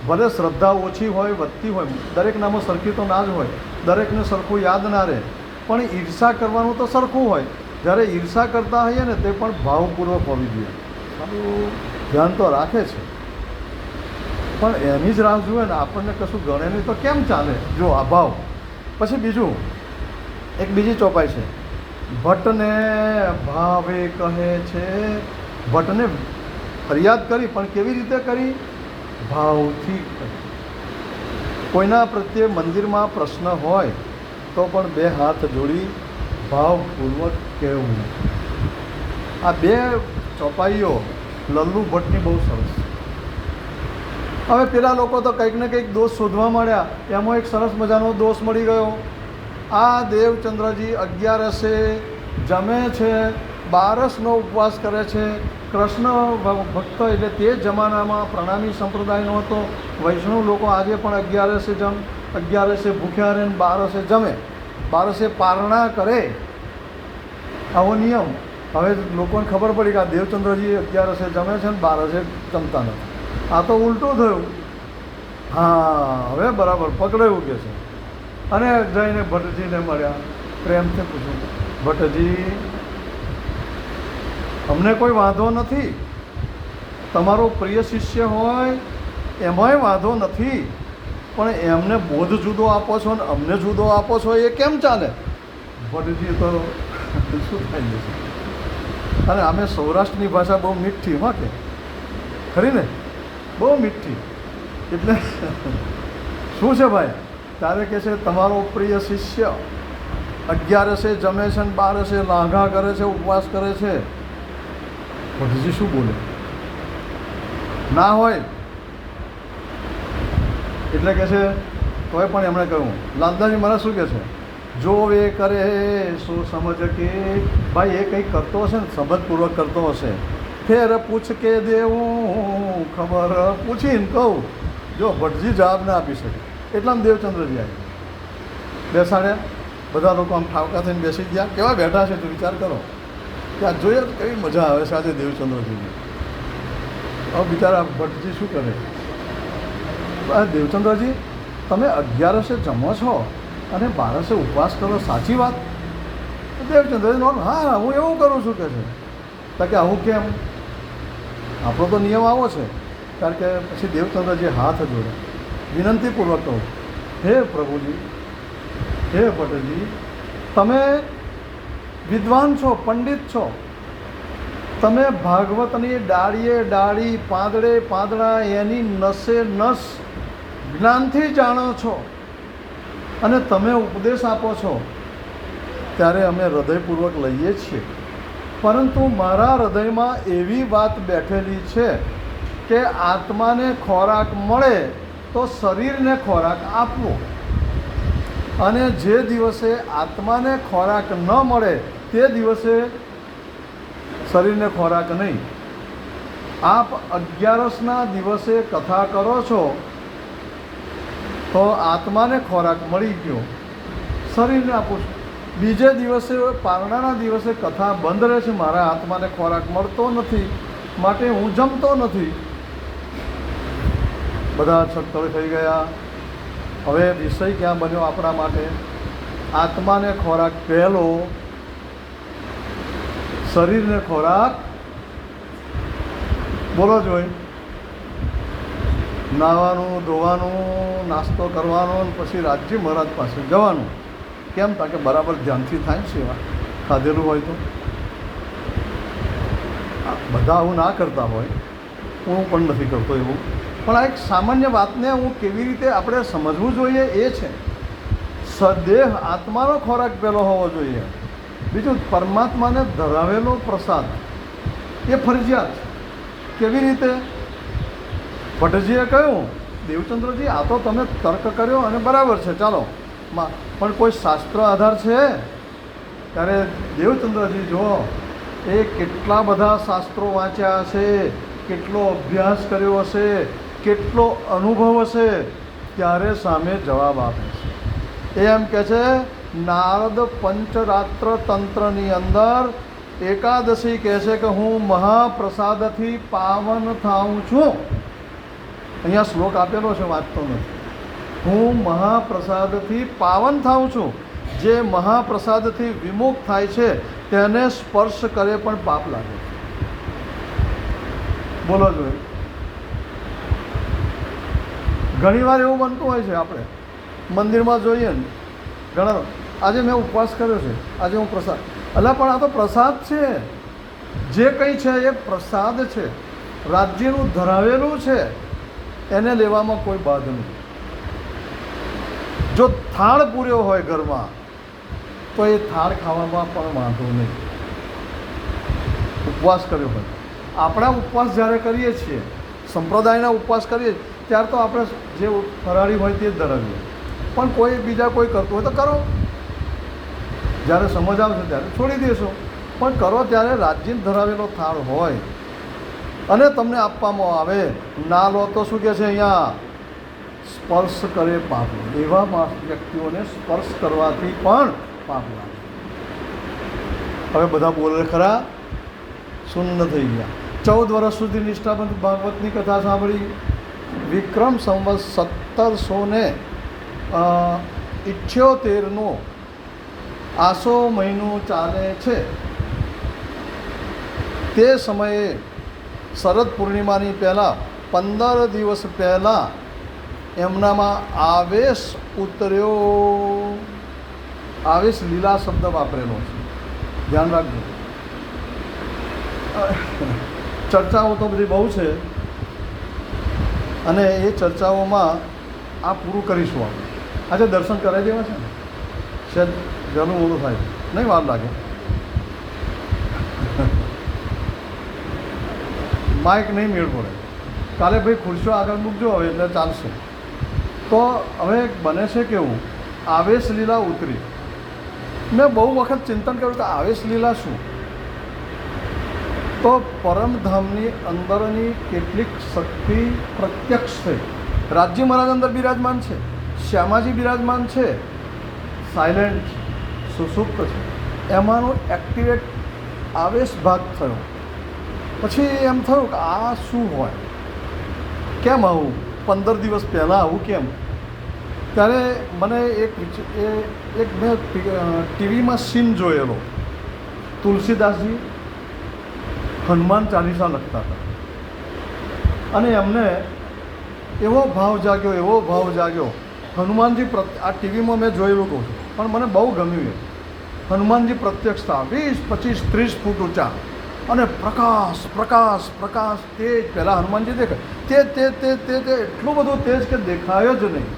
ભલે શ્રદ્ધા ઓછી હોય વધતી હોય, દરેકનામાં સરખી તો ના જ હોય, દરેકને સરખું યાદ ના રહે, પણ ઈર્ષા કરવાનું તો સરખું હોય. જ્યારે ઈર્ષા કરતા હોઈએ ને તે પણ ભાવપૂર્વક હોવી જોઈએ. સારું ધ્યાન તો રાખે છે, પણ એની જ રાહ જુએ ને, આપણને કશું ગણે નહીં તો કેમ ચાલે? જો આ ભાવ. પછી બીજું એક બીજી ચોપાઈ છે, ભટ્ટને ભાવે કહે છે. ભટ્ટને ફરિયાદ કરી, પણ કેવી રીતે કરી? ભાવથી કરી. કોઈના પ્રત્યે મંદિરમાં પ્રશ્ન હોય તો પણ 2 હાથ જોડી ભાવપૂર્વક કહેવું. આ 2 ચોપાઈઓ લલ્લુ ભટ્ટની બહુ સરસ. હવે પેલા લોકો તો કંઈક ને કંઈક દોષ શોધવા માંડ્યા. એમાં એક સરસ મજાનો દોષ મળી ગયો. આ દેવચંદ્રજી 11 જમે છે, 12નો ઉપવાસ કરે છે. કૃષ્ણ ભક્ત એટલે તે જમાનામાં પ્રણામી સંપ્રદાયનો હતો. વૈષ્ણવ લોકો આજે પણ 11 ભૂખ્યા રહે, 12 જમે, 12 પારણા કરે, આવો નિયમ. હવે લોકોને ખબર પડી કે આ દેવચંદ્રજી 11 જમે છે ને 12 જમતા નથી. આ તો ઉલટું થયું. હા, હવે બરાબર પકડાયું કે છે. અને જઈને ભટ્ટજીને મળ્યા, પ્રેમથી પૂછ્યું, ભટ્ટજી અમને કોઈ વાંધો નથી, તમારો પ્રિય શિષ્ય હોય એમાંય વાંધો નથી, પણ એમને બોધ જુદો આપો છો ને અમને જુદો આપો છો, એ કેમ ચાલે? ભટ્ટજી તો શું થઈ જશે. અને અમે સૌરાષ્ટ્રની ભાષા બહુ મીઠી, હા કે ખરી ને, બહુ મીઠી. એટલે શું છે ભાઈ? ત્યારે કહે છે તમારો પ્રિય શિષ્ય 11 જમે છે ને 12 લાંઘા કરે છે, ઉપવાસ કરે છે. ભટ્ટજી શું બોલે? ના હોય. એટલે કહે છે, તોય પણ એમણે કહ્યું, લાલદાસજી મને શું કહે છે? જોવે કરે શું સમજ કે. ભાઈ એ કંઈક કરતો હશે ને, સમજપૂર્વક કરતો હશે. ફેર પૂછ કે દેવું, ખબર પૂછીને કહું. જો ભટ્ટજી જવાબ ના આપી શકે એટલામાં દેવચંદ્રજી આવી બેસાડ્યા. બધા લોકો આમ ઠાવકા થઈને બેસી ગયા. કેવા બેઠા છે, તો વિચાર કરો કે આ જોઈએ તો કેવી મજા આવે છે આજે દેવચંદ્રજીની. હવે બિચારા ભટ્ટજી શું કરે? દેવચંદ્રજી તમે 11 જમો છો અને 12 ઉપવાસ કરો, સાચી વાત? દેવચંદ્રજી હા હું એવું કરું છું કે છે. તો કે આવું કેમ? આપણો તો નિયમ આવો છે. કારણ કે પછી દેવચંદ્રજી હાથ જોડે, વિનંતીપૂર્વક કહું, હે પ્રભુજી, હે ભટ્ટજી, તમે વિદ્વાન છો, પંડિત છો, તમે ભાગવતની ડાળીએ ડાળી, પાંદડે પાંદડા, એની નસે નસ જ્ઞાનથી જાણો છો, અને તમે ઉપદેશ આપો છો, ત્યારે અમે હૃદયપૂર્વક લઈએ છીએ. પરંતુ મારા હૃદયમાં એવી વાત બેઠેલી છે કે આત્માને ખોરાક મળે તો શરીરને ખોરાક આપવો, અને જે દિવસે આત્માને ખોરાક ન મળે તે દિવસે શરીરને ખોરાક નહીં. આપ 11ના દિવસે કથા કરો છો તો આત્માને ખોરાક મળી ગયો, શરીરને આપો છો. બીજે દિવસે પારણાના દિવસે કથા બંધ રહે છે, મારા આત્માને ખોરાક મળતો નથી માટે હું જમતો નથી. બધા છટકળ થઈ ગયા. હવે વિષય ક્યાં બન્યો આપણા માટે? આત્માને ખોરાક પહેલો, શરીરને ખોરાક બોલો જોઈ. નાહવાનું, ધોવાનું, નાસ્તો કરવાનો, પછી રાજજી મહારાજ પાસે જવાનું. કેમ? કારણ કે બરાબર ધ્યાનથી થાય સેવા, ખાધેલું હોય તો. બધા આવું ના કરતા હોય, હું પણ નથી કરતો એવું, પણ આ એક સામાન્ય વાતને હું કેવી રીતે આપણે સમજવું જોઈએ એ છે. સદેહ આત્માનો ખોરાક પહેલો હોવો જોઈએ. બીજું, પરમાત્માને ધરાવેલો પ્રસાદ એ ફરજિયાત. કેવી રીતે? ભટ્ટજીએ કહ્યું, દેવચંદ્રજી આ તો તમે તર્ક કર્યો અને બરાબર છે, ચાલો, પણ કોઈ શાસ્ત્ર આધાર છે? ત્યારે દેવચંદ્રજી જો એ કેટલા બધા શાસ્ત્રો વાંચ્યા હશે, કેટલો અભ્યાસ કર્યો હશે, કેટલો અનુભવ હશે, ત્યારે સામે જવાબ આપે છે. એ એમ કહે છે, નારદ પંચરાત્ર તંત્રની અંદર એકાદશી કહે છે કે હું મહાપ્રસાદથી પાવન થાઉં છું. અહીંયા શ્લોક આપેલો છે, વાંચતો નથી. હું મહાપ્રસાદથી પાવન થાઉં છું. જે મહાપ્રસાદથી વિમુખ થાય છે તેને સ્પર્શ કરે પણ પાપ લાગે. બોલો જોઈએ. ઘણીવાર એવું બનતું હોય છે, આપણે મંદિરમાં જોઈએ ને, ઘણા આજે મેં ઉપવાસ કર્યો છે, આજે હું પ્રસાદ, અલા પણ આ તો પ્રસાદ છે. જે કંઈ છે એ પ્રસાદ છે, રાજ્યનું ધરાવેલું છે, એને લેવામાં કોઈ બાધ નથી. જો થાળ પૂર્યો હોય ઘરમાં તો એ થાળ ખાવામાં પણ વાંધો નહીં. ઉપવાસ કર્યો હોય, આપણા ઉપવાસ જ્યારે કરીએ છીએ, સંપ્રદાયના ઉપવાસ કરીએ ત્યારે તો આપણે જે ફરાળી હોય તે જ ધરાવીએ, પણ કોઈ બીજા કોઈ કરતું હોય તો કરો, જ્યારે સમજ આવશે ત્યારે છોડી દેશો, પણ કરો ત્યારે રાજ્ય ધરાવેલો થાળ હોય અને તમને આપવામાં આવે, ના લો તો શું કહે છે અહીંયા? સ્પર્શ કરે પાપ. એવા વ્યક્તિઓને સ્પર્શ કરવાથી પણ પાપ લાગે. હવે બધા બોલે ખરા, શૂન્ય થઈ ગયા. 14 વર્ષ સુધી નિષ્ઠાબંધ ભાગવતની કથા સાંભળી. વિક્રમ સંવત 1778નો આસો મહિનો ચાલે છે. તે સમયે શરદ પૂર્ણિમાની પહેલાં 15 દિવસ પહેલાં એમનામાં આવેશ ઉતર્યો. આવેશ લીલા શબ્દ વાપરેલો છે, ધ્યાન રાખજો. ચર્ચાઓ તો બધી બહુ છે અને એ ચર્ચાઓમાં આ પૂરું કરીશું આપણે. આજે દર્શન કરાવી દેવા છે ને, શાયદ ઘણું મોડું થાય, નહીં વાર લાગે. માઇક નહીં મેળ પડે. કાલે ભાઈ ખુરશીઓ આગળ મૂકજો હવે, એટલે ચાલશે. તો હવે બને છે કેવું, આવેશ લીલા ઉતરી. મેં બહુ વખત ચિંતન કર્યું કે આવેશ લીલા શું? તો પરમધામની અંદરની કેટલીક શક્તિ પ્રત્યક્ષ થઈ. રાજજી મહારાજ અંદર બિરાજમાન છે, શ્યામાજી બિરાજમાન છે, સાયલેન્ટ સુસુપ્ત છે, એમાંનો એક્ટિવેટ આવેશ ભાગ થયો. પછી એમ થયું કે આ શું હોય, કેમ આવું 15 દિવસ પહેલાં આવું કેમ? ત્યારે મને એક મેં ટીવીમાં સીન જોયેલો. તુલસીદાસજી હનુમાન ચાલીસા લખતા હતા અને એમને એવો ભાવ જાગ્યો. હનુમાનજી આ ટીવીમાં મેં જોયેલું કહું છું, પણ મને બહુ ગમ્યું. એ હનુમાનજી પ્રત્યક્ષતા 20, 25, 30 ફૂટ ઊંચા અને પ્રકાશ તેજ. પહેલાં હનુમાનજી દેખાય તે એટલું બધું તેજ કે દેખાયો જ નહીં.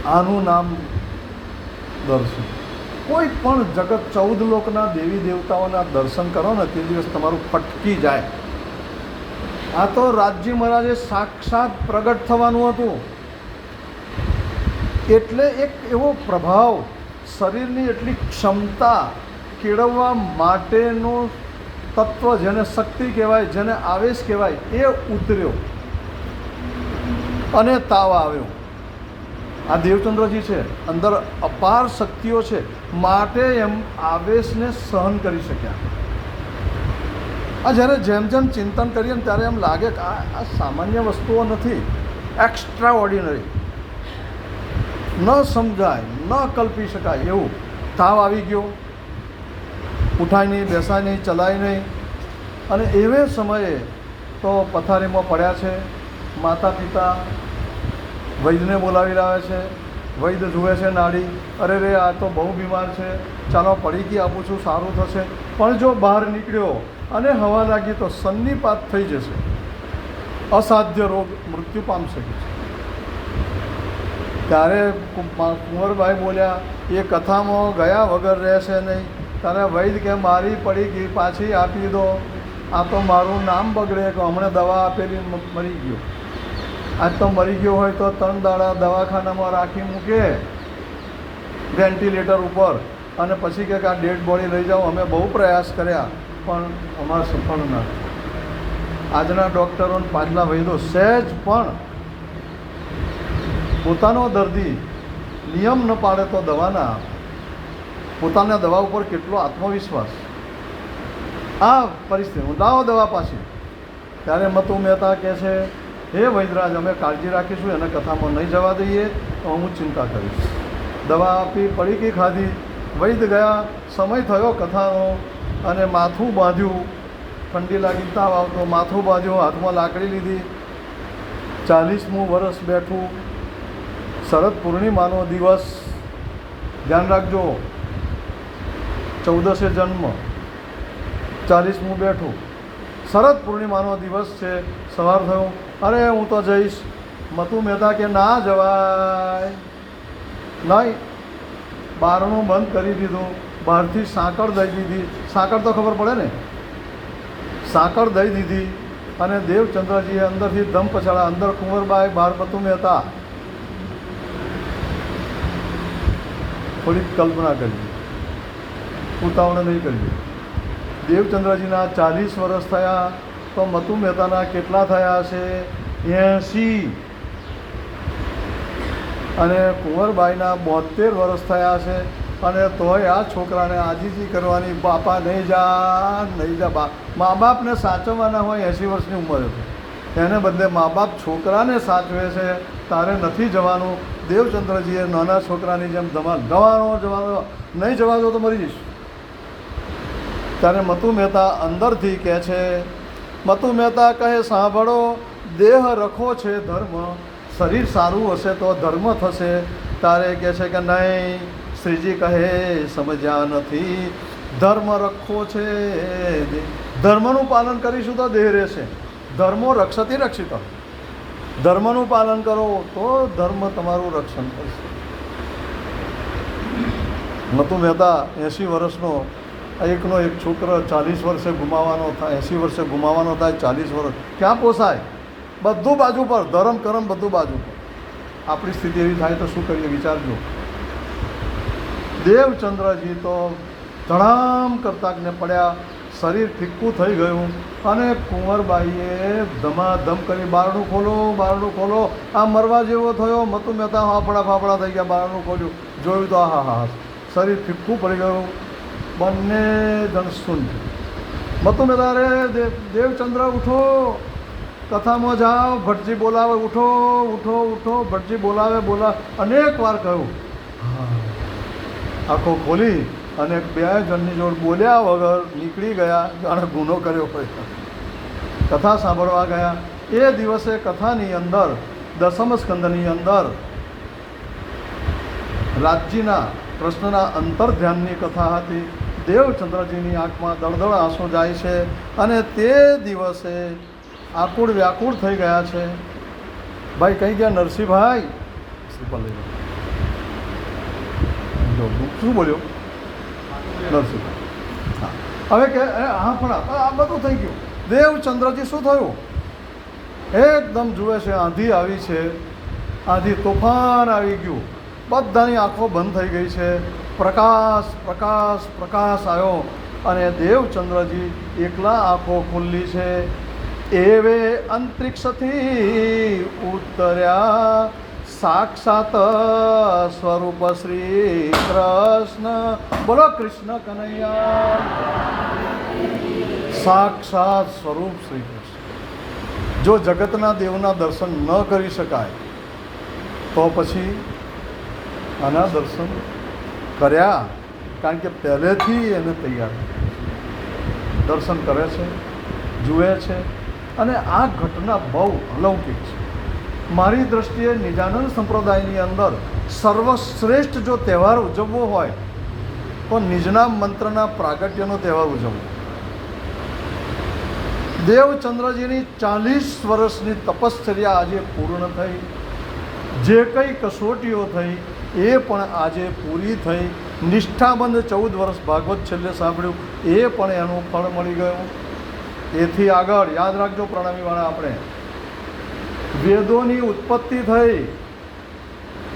આનું નામ દર્શન. કોઈ પણ જગત 14 લોકના દેવી દેવતાઓના દર્શન કરો ને તે દિવસ તમારું ફટકી જાય. આ તો રાજજી મહારાજે સાક્ષાત પ્રગટ થવાનું હતું, એટલે એક એવો પ્રભાવ, શરીરની એટલી ક્ષમતા કેળવવા માટેનું તત્વ, જેને શક્તિ કહેવાય, જેને આવેશ કહેવાય, એ ઉતર્યો અને તાવ આવ્યો. આ દેવચંદ્રજી છે, અંદર અપાર શક્તિઓ છે, માટે એમ આવેશને સહન કરી શક્યા. આ જ્યારે જેમ જેમ ચિંતન કરીએ ને ત્યારે એમ લાગે કે આ સામાન્ય વસ્તુઓ નથી, એક્સ્ટ્રા ઓર્ડિનરી, ન સમજાય, ન કલ્પી શકાય એવું. તાવ આવી ગયો, ઉઠાય નહીં, બેસાય નહીં, ચલાય નહીં, અને એવે સમયે તો પથારીમાં પડ્યા છે. માતા પિતા વૈદ્યને બોલાવી રહ્યા છે. વૈદ્ય જુએ છે નાડી, અરે રે આ તો બહુ બીમાર છે, ચાલો પડીકી આપું છું, સારું થશે. પણ જો બહાર નીકળ્યો અને હવા લાગી તો સન્નિપાત થઈ જશે, અસાધ્ય રોગ, મૃત્યુ પામી શકે છે. ત્યારે કુંવરબાઈ બોલ્યા, એ કથામાં ગયા વગર રહેશે નહીં. ત્યારે વૈદ્ય કે મારી પડીકી પાછી આપી દો, આ તો મારું નામ બગડે કે હમણાં દવા આપેલી મરી ગયો. આજ તો મરી ગયો હોય તો 3 દાડા દવાખાનામાં રાખી મૂકે વેન્ટિલેટર ઉપર, અને પછી કે આ ડેડ બોડી લઈ જાઓ. અમે બહુ પ્રયાસ કર્યા પણ અમારે સફળ ના. આજના ડૉક્ટરો પાછલા વૈદ્યો સહેજ પણ પોતાનો દર્દી નિયમ ન પાડે તો દવા ના આપે. પોતાના દવા ઉપર કેટલો આત્મવિશ્વાસ. આ પરિસ્થિતિ, લાવો દવા પાછી. ત્યારે મતુ મહેતા કહે છે, હે વૈદ્યરાજ, અમે કાળજી રાખીશું, એને કથામાં નહીં જવા દઈએ તો હું ચિંતા કરીશ. દવા આપી, પડીકી ખાધી. વૈદ્ય ગયા, સમય થયો કથાનો, અને માથું બાંધ્યું. ઠંડી લાગી, તાવ આવતો, માથું બાંધ્યું, હાથમાં લાકડી લીધી. 40મું વર્ષ બેઠું, શરદ પૂર્ણિમાનો દિવસ, ધ્યાન રાખજો, 14 જન્મ, 40મું બેઠું, શરદ પૂર્ણિમાનો દિવસ છે. સવાર થયું, અરે હું તો જઈશ. મતુ મહેતા કે ના જવાય નહીં. બારણું બંધ કરી દીધું, બહારથી સાંકળ દઈ દીધી. સાંકળ તો ખબર પડે ને, સાંકળ દઈ દીધી. અને દેવચંદ્રજીએ અંદરથી દમ પછાડા. અંદર કુંવરબાઈ, બહાર મતુ મહેતા. થોડીક કલ્પના કરવી, ઉતાવળ નહીં કરવી. દેવચંદ્રજીના 40 વર્ષ થયા તો મતુ મહેતાના કેટલા થયા છે? 80. અને કુંવરબાઈના 72 વર્ષ થયા છે. અને તોય આ છોકરાને આજીજી કરવાની, બાપા નહીં જા, નહીં જા. મા બાપને સાચવવાના હોય 80 વર્ષની ઉંમરે, એને બદલે મા બાપ છોકરાને સાચવે છે. તારે નથી જવાનું. દેવચંદ્રજીએ નાના છોકરાની જેમ જવાનો નહીં જવા દો તો મરી જઈશ. ત્યારે મતુ મહેતા અંદરથી કહે છે, મતુ મહેતા કહે, સાંભળો, દેહ રખો છે ધર્મ, શરીર સારું હશે તો ધર્મ થશે. તારે કહે છે કે નહીં, શ્રીજી કહે સમજ્યા નથી, ધર્મ રખવો છે. ધર્મનું પાલન કરીશું તો દેહ રહેશે. ધર્મો રક્ષતી રક્ષિત. ધર્મનું પાલન કરો તો ધર્મ તમારું રક્ષણ કરશે. મતુ મહેતા 80 વર્ષનો, એકનો એક છોકરો 40 વર્ષે ગુમાવવાનો થાય, 80 વર્ષે ગુમાવવાનો થાય, 40 વર્ષ ક્યાં પોસાય? બધું બાજુ પર, ધર્મ કરમ બધું બાજુ પર. આપણી સ્થિતિ એવી થાય તો શું કરીએ? વિચારજો. દેવચંદ્રજી તો ધડામ કરતાને પડ્યા, શરીર ફિક્કું થઈ ગયું. અને કુંવરબાઈએ ધમાધમ કરી, બારણું ખોલો, બારણું ખોલો. આ મરવા જેવો થયો. મતુ મહેતા ફાફડા થઈ ગયા. બારણું ખોલ્યું, જોયું તો હા, શરીર ફિક્કું પડી ગયું. બંને જણ શૂન્ય. મતુ મહેતા, રે દેવચંદ્ર ઉઠો, કથામાં જાઓ, ભટજી બોલાવે, ઉઠો ઉઠો ઉઠો. ભટજી બોલાવે, અનેક વાર કહ્યું. આંખો ખોલી અને 2 જણની જોડ બોલ્યા વગર નીકળી ગયા, જાણે ગુનો કર્યો હોય. કથા સાંભળવા ગયા. એ દિવસે કથાની અંદર, 10મ સ્કંદની અંદર રાજજીના કૃષ્ણના અંતર ધ્યાનની કથા હતી. દેવચંદ્રજીની આંખમાં દળદળ આંસુ જાય છે. અને તે દિવસે આકુળ વ્યાકુળ થઈ ગયા છે. ભાઈ કઈ ગયા નરસિંહભાઈ? શ્રીફળ લઈ લો. શું બોલ્યો? નરસિંહ. હા, હવે કે હા પણ આ બધું થઈ ગયું. દેવચંદ્રજી શું થયું? એકદમ જુએ છે, આંધી આવી છે, આંધી તોફાન આવી ગયું, બધાની આંખો બંધ થઈ ગઈ છે, પ્રકાશ પ્રકાશ પ્રકાશ આવ્યો અને દેવચંદ્રજી એકલા આંખો ખુલ્લી છે. એવે અંતરિક્ષથી ઉતર્યા સાક્ષાત સ્વરૂપ શ્રી કૃષ્ણ. બોલો કૃષ્ણ કનૈયા. સાક્ષાત સ્વરૂપ શ્રી કૃષ્ણ. જો જગતના દેવના દર્શન ન કરી શકાય તો પછી આના દર્શન કર્યા, કારણ કે પહેલેથી એને તૈયાર દર્શન કરે છે, જુએ છે. અને આ ઘટના બહુ અલૌકિક છે. મારી દૃષ્ટિએ નિજાનંદ સંપ્રદાયની અંદર સર્વશ્રેષ્ઠ જો તહેવાર ઉજવવો હોય તો નિજના મંત્રના પ્રાગટ્યનો તહેવાર ઉજવવો. દેવચંદ્રજીની 40 વર્ષની તપશ્ચર્યા આજે પૂર્ણ થઈ. જે કંઈ કસોટીઓ થઈ એ પણ આજે પૂરી થઈ. નિષ્ઠાબંધ 14 વર્ષ ભાગવત છેલ્લે સાંભળ્યું એ પણ એનું ફળ મળી ગયું. એથી આગળ યાદ રાખજો પ્રણામીવાળા, આપણે વેદોની ઉત્પત્તિ થઈ,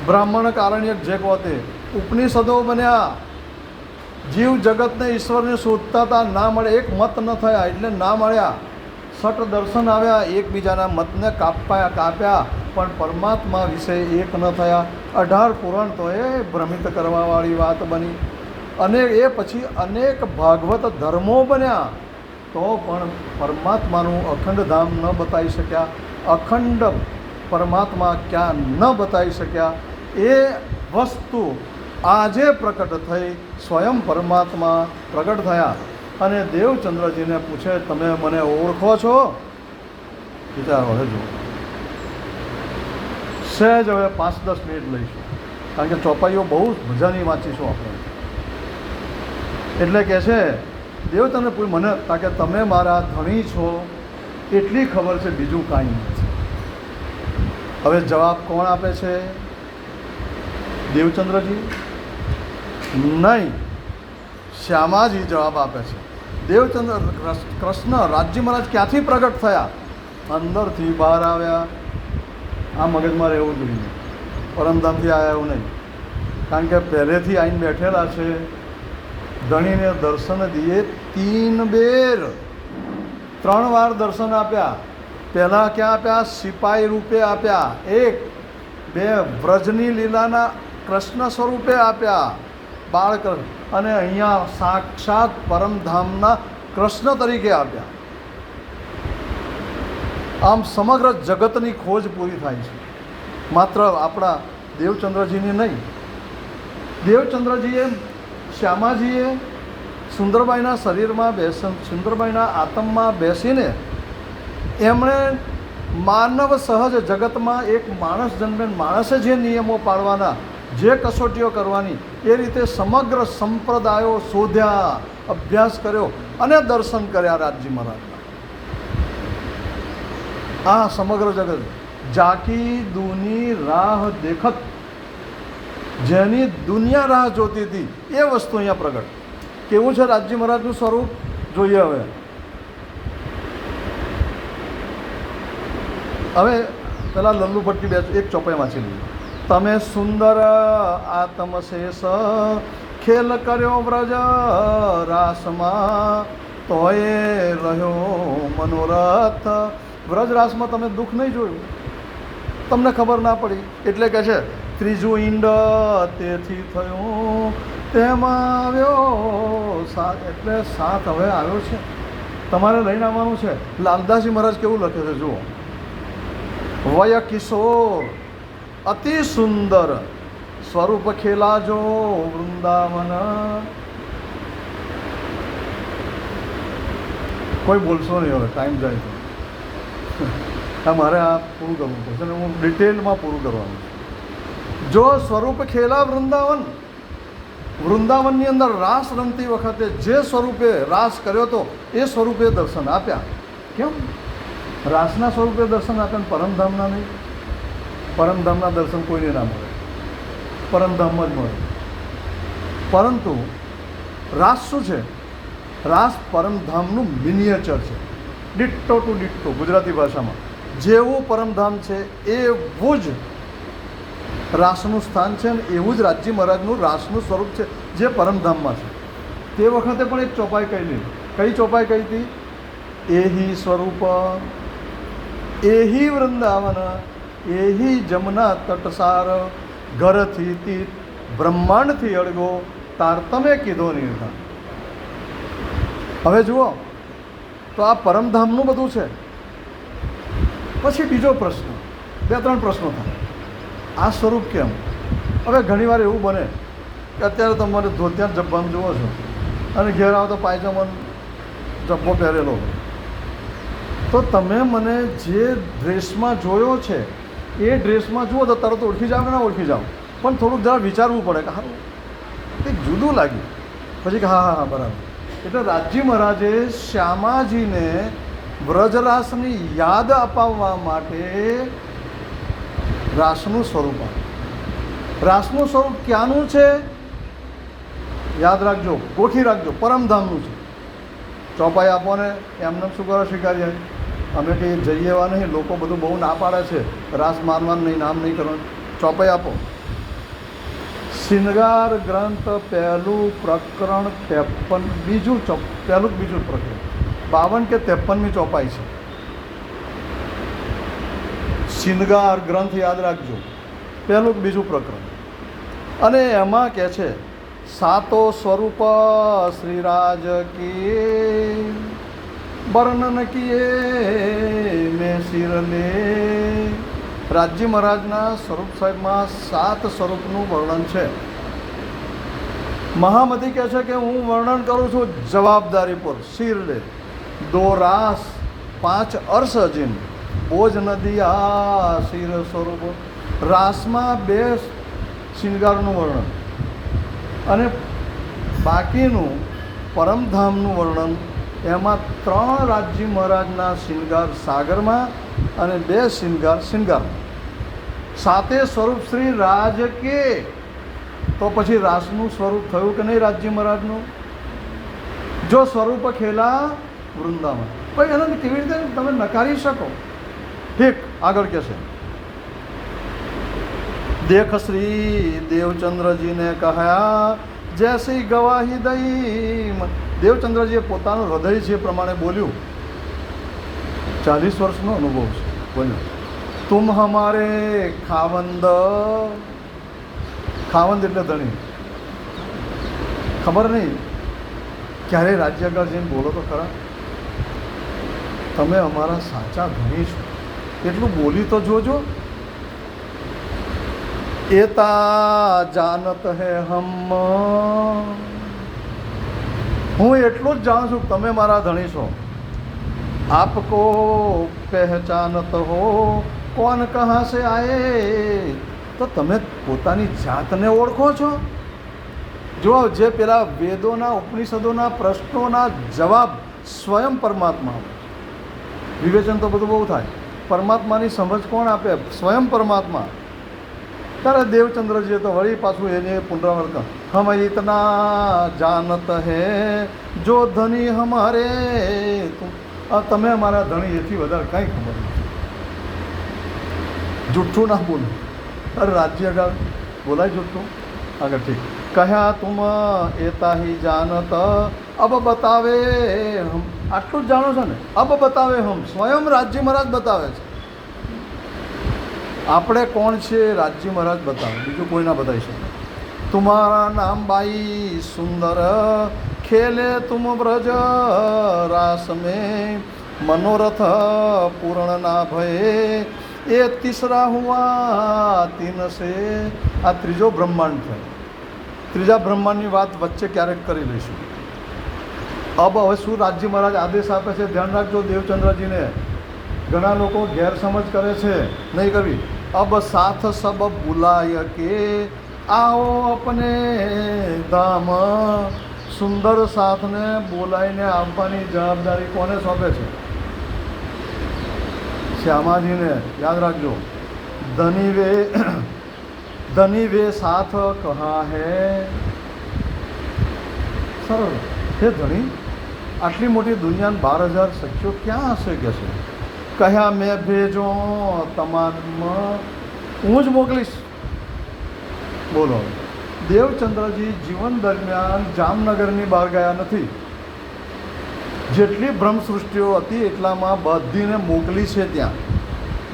બ્રાહ્મણ કારણ્યક જે કહો તે, ઉપનિષદો બન્યા, જીવ જગતને ઈશ્વરને શોધતા હતા, ના મળે, એક મત ન થયા એટલે ના મળ્યા. સટ દર્શન આવ્યા, એકબીજાના મતને કાપ્યા પણ પરમાત્મા વિશે એક ન થયા. 18 પુરાણ તો એ ભ્રમિત કરવાવાળી વાત બની. અને એ પછી અનેક ભાગવત ધર્મો બન્યા તો પણ પરમાત્માનું અખંડ ધામ ન બતાવી શક્યા, અખંડ પરમાત્મા ક્યાં ન બતાવી શક્યા. એ વસ્તુ આજે પ્રકટ થઈ, સ્વયં પરમાત્મા પ્રગટ થયા. અને દેવચંદ્રજીને પૂછે, તમે મને ઓળખો છો? વિચારો હવે જુઓ, સહેજ હવે 5-10 મિનિટ લઈશું, કારણ કે ચોપાઈઓ બહુ મજાની વાંચીશું આપણે. એટલે કહે છે દેવચંદ્ર મને, કારણ કે તમે મારા ધણી છો એટલી ખબર છે, બીજું કાંઈ નથી. હવે જવાબ કોણ આપે છે? દેવચંદ્રજી નહીં, શ્યામાજી જવાબ આપે છે. દેવચંદ્ર કૃષ્ણ રાજ્ય મહારાજ ક્યાંથી પ્રગટ થયા? અંદરથી બહાર આવ્યા. આ મગજમાં રહેવું જોઈએ, પરમધામથી આવ્યા એવું નહીં. કારણ કે પહેલેથી આવીને બેઠેલા છે. ધણીને દર્શન દીએ 3 બેર, 3 વાર દર્શન આપ્યા. પહેલાં ક્યાં આપ્યા? સિપાઈ રૂપે આપ્યા. 1, 2 વ્રજની લીલાના કૃષ્ણ સ્વરૂપે આપ્યા, બાળકૃષ્ણ. અને અહીંયા સાક્ષાત પરમધામના કૃષ્ણ તરીકે આપ્યા. આમ સમગ્ર જગતની ખોજ પૂરી થાય છે, માત્ર આપણા દેવચંદ્રજીની નહીં. દેવચંદ્રજીએ, શ્યામાજીએ સુંદરબાઈના શરીરમાં સુંદરબાઈના આત્મમાં બેસીને એમણે માનવ સહજ જગતમાં એક માણસ જન્મે, માણસે જે નિયમો પાળવાના, જે કસોટીઓ કરવાની, એ રીતે સમગ્ર સંપ્રદાયો શોધ્યા, અભ્યાસ કર્યો અને દર્શન કર્યા રાજજી મહારાજના. આ સમગ્ર જગત જાકી દૂની રાહ દેખત, જેની દુનિયા રાહ જોતી હતી એ વસ્તુ અહીંયા પ્રગટ. કેવું છે રાજજી મહારાજનું સ્વરૂપ? જોઈએ હવે પેલા લલ્લુ ભટ્ટી એક ચોપાઈ વાંચી લઈએ. તમે સુંદર આત્મશેષ ખેલ કર્યો વ્રજ રાસમાં, તોય રહ્યો મનોરથ. વ્રજ રાસમાં તમે દુઃખ નહીં જોયું, તમને ખબર ના પડી. એટલે કહે છે ત્રીજું ઈંડ તેથી થયું, તેમાં આવ્યો સાથ. એટલે સાથ હવે આવ્યો છે, તમારે લઈને આવવાનું છે. લાલદાસજી મહારાજ કેવું લખે છે જુઓ, વય કિશોર અતિ સુંદર સ્વરૂપ ખેલાજો વૃંદાવન. કોઈ બોલશો નહીં, હવે ટાઈમ જાય તો મારે આ પૂરું કરવું પડશે ને હું ડિટેલમાં પૂરું કરવાનું છે. જો સ્વરૂપ ખેલા વૃંદાવન, વૃંદાવનની અંદર રાસ રમતી વખતે જે સ્વરૂપે રાસ કર્યો હતો એ સ્વરૂપે દર્શન આપ્યા. કેમ? રાસના સ્વરૂપે દર્શન આપ્યા ને પરમધામના નહીં. પરમધામના દર્શન કોઈને ના મળે, પરમધામમાં જ મળે. પરંતુ રાસ શું છે? રાસ પરમધામનું મિનિએચર છે, ડિટ્ટો ટુ ડિટ્ટો. ગુજરાતી ભાષામાં જેવું પરમધામ છે એવું જ રાસનું સ્થાન છે, અને એવું જ રાજી મહારાજનું રાસનું સ્વરૂપ છે જે પરમધામમાં છે. તે વખતે પણ એક ચોપાઈ કહેલી. કઈ ચોપાઈ કહી હતી? એહી સ્વરૂપ એહી વૃંદાવન એહી જમના તટસાર ઘરથી તીત બ્રહ્માંડથી અળગો તારતમે કીધો નિર્ધાન. હવે જુઓ તો આ પરમધામનું બધું છે. પછી બીજો પ્રશ્ન, 2-3 પ્રશ્નો થાય. આ સ્વરૂપ કેમ? હવે ઘણીવાર એવું બને કે અત્યારે તમારે ધોતિયા જબ્બામાં જુઓ છો અને ઘેર આવો તો પાયજામા જબ્બો પહેરેલો હોય, તો તમે મને જે ડ્રેસમાં જોયો છે એ ડ્રેસમાં જુઓ તો તરત ઓળખી જાઓ કે ના ઓળખી જાઓ, પણ થોડુંક જરા વિચારવું પડે કે સારું કંઈક જુદું લાગ્યું, પછી કે હા હા બરાબર. એટલે રાજી મહારાજે શ્યામાજીને વ્રજરાસની યાદ અપાવવા માટે રાસનું સ્વરૂપ આપ્યું. રાસનું સ્વરૂપ ક્યાંનું છે? યાદ રાખજો, ગોખી રાખજો, પરમધામનું છે. ચોપાઈ આપો ને એમને શું કરો સ્વીકારીએ? અમે કંઈ જઈએ એવા નહીં, લોકો બધું બહુ ના પાડે છે, રાસ મારવાનું નહીં, નામ નહીં કરવાનું. ચોપાઈ આપો. શૃંગાર ગ્રંથ પહેલું પ્રકરણ 53, પહેલું બીજું પ્રકરણ 52 કે 53મી ચોપાઈ છે. શૃંગાર ગ્રંથ યાદ રાખજો, પહેલું બીજું પ્રકરણ. અને એમાં કહે છે સાતો સ્વરૂપ શ્રીરાજ કી વર્ણન કીએ મેં શિરલે. રાજી મહારાજના સ્વરૂપ સાહેબમાં 7 સ્વરૂપનું વર્ણન છે. મહામતી કહે છે કે હું વર્ણન કરું છું જવાબદારી પર. શિરલે 2 રાસ 5 અર્શ અજીન બોજ નદી આ શિર સ્વરૂપ. રાસમાં 2 શૃંગારનું વર્ણન અને બાકીનું પરમધામનું વર્ણન. એમાં 3 રાજી મહારાજના શૃંગાર સાગરમાં અને 2 શૃંગારમાં. 7 સ્વરૂપ શ્રી રાજ કે. તો પછી રાસનું સ્વરૂપ થયું કે નહીં રાજી મહારાજનું? જો સ્વરૂપ ખેલા વૃંદાવન, પણ એને કેવી રીતે તમે નકારી શકો? ઠીક, આગળ કહેશે દેખ શ્રી દેવચંદ્રજીને કહ્યા જૈસી ગવાહી દઈ. દેવચંદ્રજીએ પોતાનું હૃદય છે પ્રમાણે બોલ્યું. 40 વર્ષનો અનુભવ છે. બોલ્યો તુમ હમારે ખાવંદ. ખાવંદ એટલે ધણી. ખબર નહીં ક્યારે રાજ્ય આગળ જઈને બોલો તો ખરા, તમે અમારા સાચા ધણી છો એટલું બોલી તો જોજો. એતા જાનત હે હમ. હું એટલું જ જાણું છું તમે મારા ધણી છો. આપકો પહેચાનત હો કોણ કહા સે આયે. તો તમે પોતાની જાતને ઓળખો છો? જો જે પેલા વેદોના ઉપનિષદોના પ્રશ્નોના જવાબ સ્વયં પરમાત્મા. વિવેચન તો બધું બહુ થાય, પરમાત્માની સમજ કોણ આપે? સ્વયં પરમાત્મા. ત્યારે દેવચંદ્રજીએ તો વળી પાછું એને પુનરાવર્તન હમ ઇતના જાનત હે જો ધની હમારે. તમે અમારા ધણી એથી વધારે કાંઈ ખબર નથી. જુઠ્ઠું ના બોલો. અરે રાજ્ય આગળ બોલાય જુઠ્ઠું? આગળ ઠીક. કહ્યા તુમ એતા હી જાનત અબ બતાવે હમ. આટલું જ જાણો છો ને? અબ બતાવે હમ. સ્વયં રાજ્ય મહારાજ બતાવે છે. આપણે કોણ છે? રાજ્ય મહારાજ બતાવે, બીજું કોઈ ના બતાવી શકે. તુમારા નામ બાઈ સુંદર ખેલે તુમ બ્રજ રાસ મેં મનોરથ પૂર્ણ ના ભય એ તીસરા હુઆ તીન સે. આ ત્રીજો બ્રહ્માંડ થયો. ત્રીજા બ્રહ્માંડની વાત વચ્ચે ક્યારેક કરી લઈશું. હવે શું રાજ્ય મહારાજ આદેશ આપે છે? ધ્યાન રાખજો દેવચંદ્રજીને. ઘણા લોકો ગેરસમજ કરે છે, નહીં કરવી. અબ સાથ સબ બુલાય કે આવો અપને ધામ. સુંદર સાથને બોલાવીને આવવાની જવાબદારી કોને સોંપે છે? શ્યામાજીને. યાદ રાખજો. ધની વે સાથ કહા હે. સરળ. હે ધણી, આટલી મોટી દુનિયાને 12,000 સખીઓ ક્યાં હશે કે છે? કહ્યા મેં ભેજો તમારમાં, હું જ મોકલીશ. બોલો, દેવચંદ્રજી જીવન દરમિયાન જામનગરની બહાર ગયા નથી. જેટલી બ્રહ્મસૃષ્ટિઓ હતી એટલામાં બધીને મોકલી છે ત્યાં.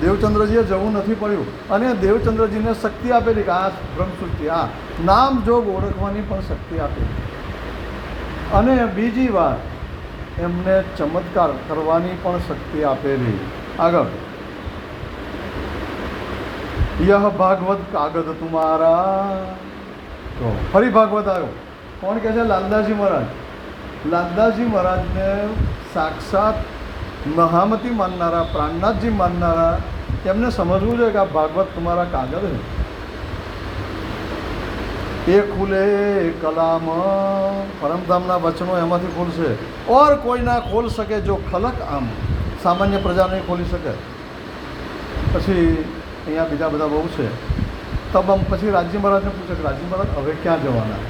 દેવચંદ્રજીએ જવું નથી પડ્યું. અને દેવચંદ્રજીને શક્તિ આપેલી કે આ બ્રહ્મસૃષ્ટિ, આ નામ જોગ ઓળખવાની પણ શક્તિ આપેલી. અને બીજી વાત, એમને ચમત્કાર કરવાની પણ શક્તિ આપેલી. આગળ, યહ ભાગવત કાગદ તુમારા. તો ફરી ભાગવત આવ્યો. કોણ કહે છે? લાલદાસજી મહારાજ. લાલદાસજી મહારાજને સાક્ષાત મહામતી માનનારા, પ્રાણનાથજી માનનારા, એમને સમજવું જોઈએ કે આ ભાગવત તમારા કાગળ છે. એ ખુલે કલામ, પરમધામના વચનો એમાંથી ખુલશે. ઓર કોઈ ના ખોલ શકે જો ખલક આમ, સામાન્ય પ્રજા નહીં ખોલી શકે. પછી અહીંયા બીજા બધા બહુ છે. તબ પછી રાજજી મહારાજને પૂછે કે રાજજી મહારાજ હવે ક્યાં જવાના?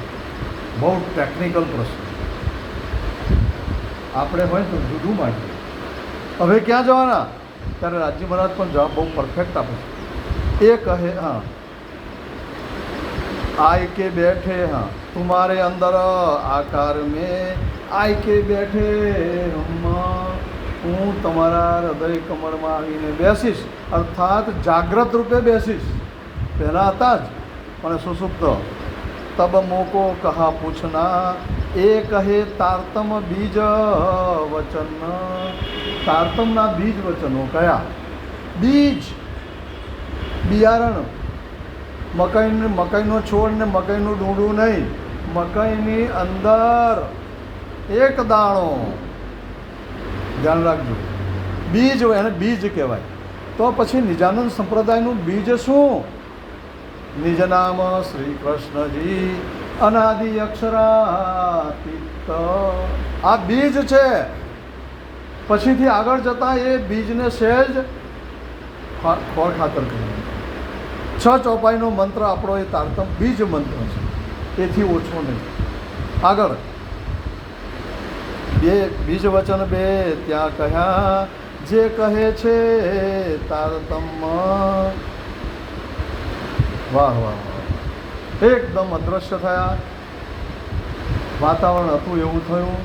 બહુ ટેકનિકલ પ્રશ્ન. આપણે હોય તો જુદું માટે હવે ક્યાં જવાના? ત્યારે રાજજી મહારાજ પણ જવાબ બહુ પરફેક્ટ આપે છે. એ કહે હા, આય કે બેઠે, હા તુમારે અંદર આકાર મેં આય કે બેઠે હમ, હું તમારા હૃદય કમળમાં આવીને બેસીશ. અર્થાત જાગ્રત રૂપે બેસીશ. પહેલાં હતા જ પણ સુસુપ્ત. તબ મોકો કહા પૂછના, એ કહે તારતમ બીજ વચન. તારતમના બીજ વચનો કયા? બીજ, બિયારણ. મકાઈનો છોડ ને મકાઈનું ડૂંડું નહીં, મકાઈની અંદર એક દાણો. ધ્યાન રાખજો, બીજ હોય એને બીજ કહેવાય. તો પછી નિજાનંદ સંપ્રદાયનું બીજ શું? નિજ નામ શ્રી કૃષ્ણજી અનાદિ અક્ષરાતીત. આ બીજ છે. પછીથી આગળ જતાં એ બીજને સહેજ ખોળ ખાતર કરવાનું. 6 ચોપાઈનો મંત્ર આપણો એ તારતમ બીજ મંત્ર છે, એથી ઓછો નહીં. આગળ બે બીજ વચન બે ત્યાં કહ્યા, જે કહે છે તારતમ. વાહ વાહ, એકદમ અદૃશ્ય થયા. વાતાવરણ હતું એવું થયું.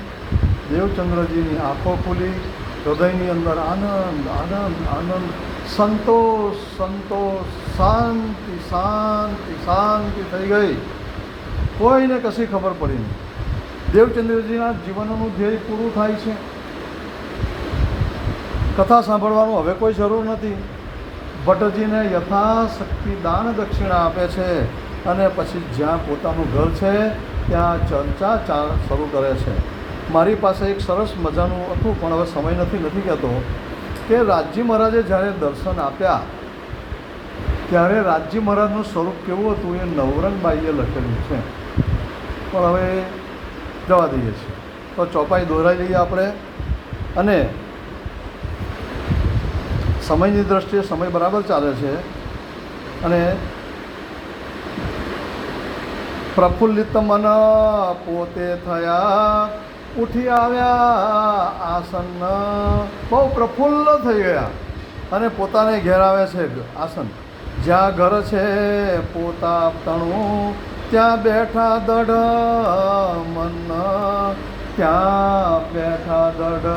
દેવચંદ્રજીની આંખો ખુલી. હૃદયની અંદર આનંદ આનંદ આનંદ, સંતોષ સંતોષ, શાંતિ શાંતિ શાંતિ થઈ ગઈ. કોઈને કશી ખબર પડી નહીં. દેવચંદ્રજીના જીવનનું ધ્યેય પૂરું થાય છે. કથા સાંભળવાનું હવે કોઈ જરૂર નથી. ભટ્ટજીને યથાશક્તિ દાન દક્ષિણા આપે છે અને પછી જ્યાં પોતાનું ઘર છે ત્યાં ચર્ચા શરૂ કરે છે. મારી પાસે એક સરસ મજાનું હતું પણ હવે સમય નથી કહેતો કે રાજજી મહારાજે જ્યારે દર્શન આપ્યા ત્યારે રાજજી મહારાજનું સ્વરૂપ કેવું હતું એ નવરંગબાઈએ લખેલું છે, પણ હવે જવા દઈએ છીએ. તો ચોપાઈ દોહરાઈ લઈએ આપણે. અને સમયની દ્રષ્ટિએ સમય બરાબર ચાલે છે. અને પ્રફુલ્લિત મન પોતે થયા, ઉઠી આવ્યા આસન. બહુ પ્રફુલ્લ થઈ ગયા અને પોતાને ઘેરાવે છે આસન. જ્યાં ઘર છે પોતા તણું, ત્યાં બેઠા દઢ મન. ત્યાં બેઠા દઢ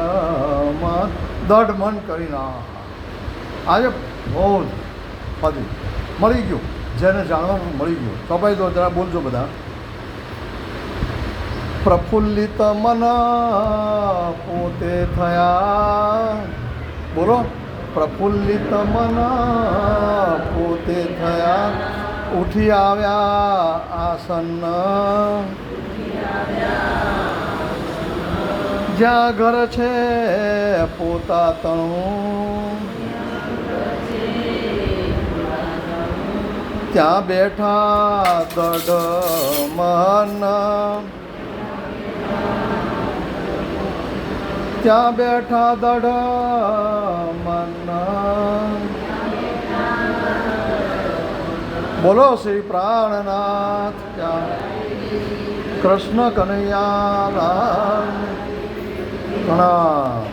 મન કરીને. આજે બહુ જ બધું મળી ગયું, જેને જાણવાનું મળી ગયું. ચોપાઈ દો જરા, બોલજો બધા. પ્રફુલ્લિત મન પોતે થયા. બોલો, પ્રફુલ્લિત મન પોતે થયા, ઉઠી આવ્યા આસન. જ્યાં ઘર છે પોતા તણું, ત્યાં બેઠા દઢ મન. ત્યાં બેઠા દઢ મન. બોલો શ્રી પ્રાણનાથ. ત્યાં કૃષ્ણ કનૈયા લાલ પ્રણામ.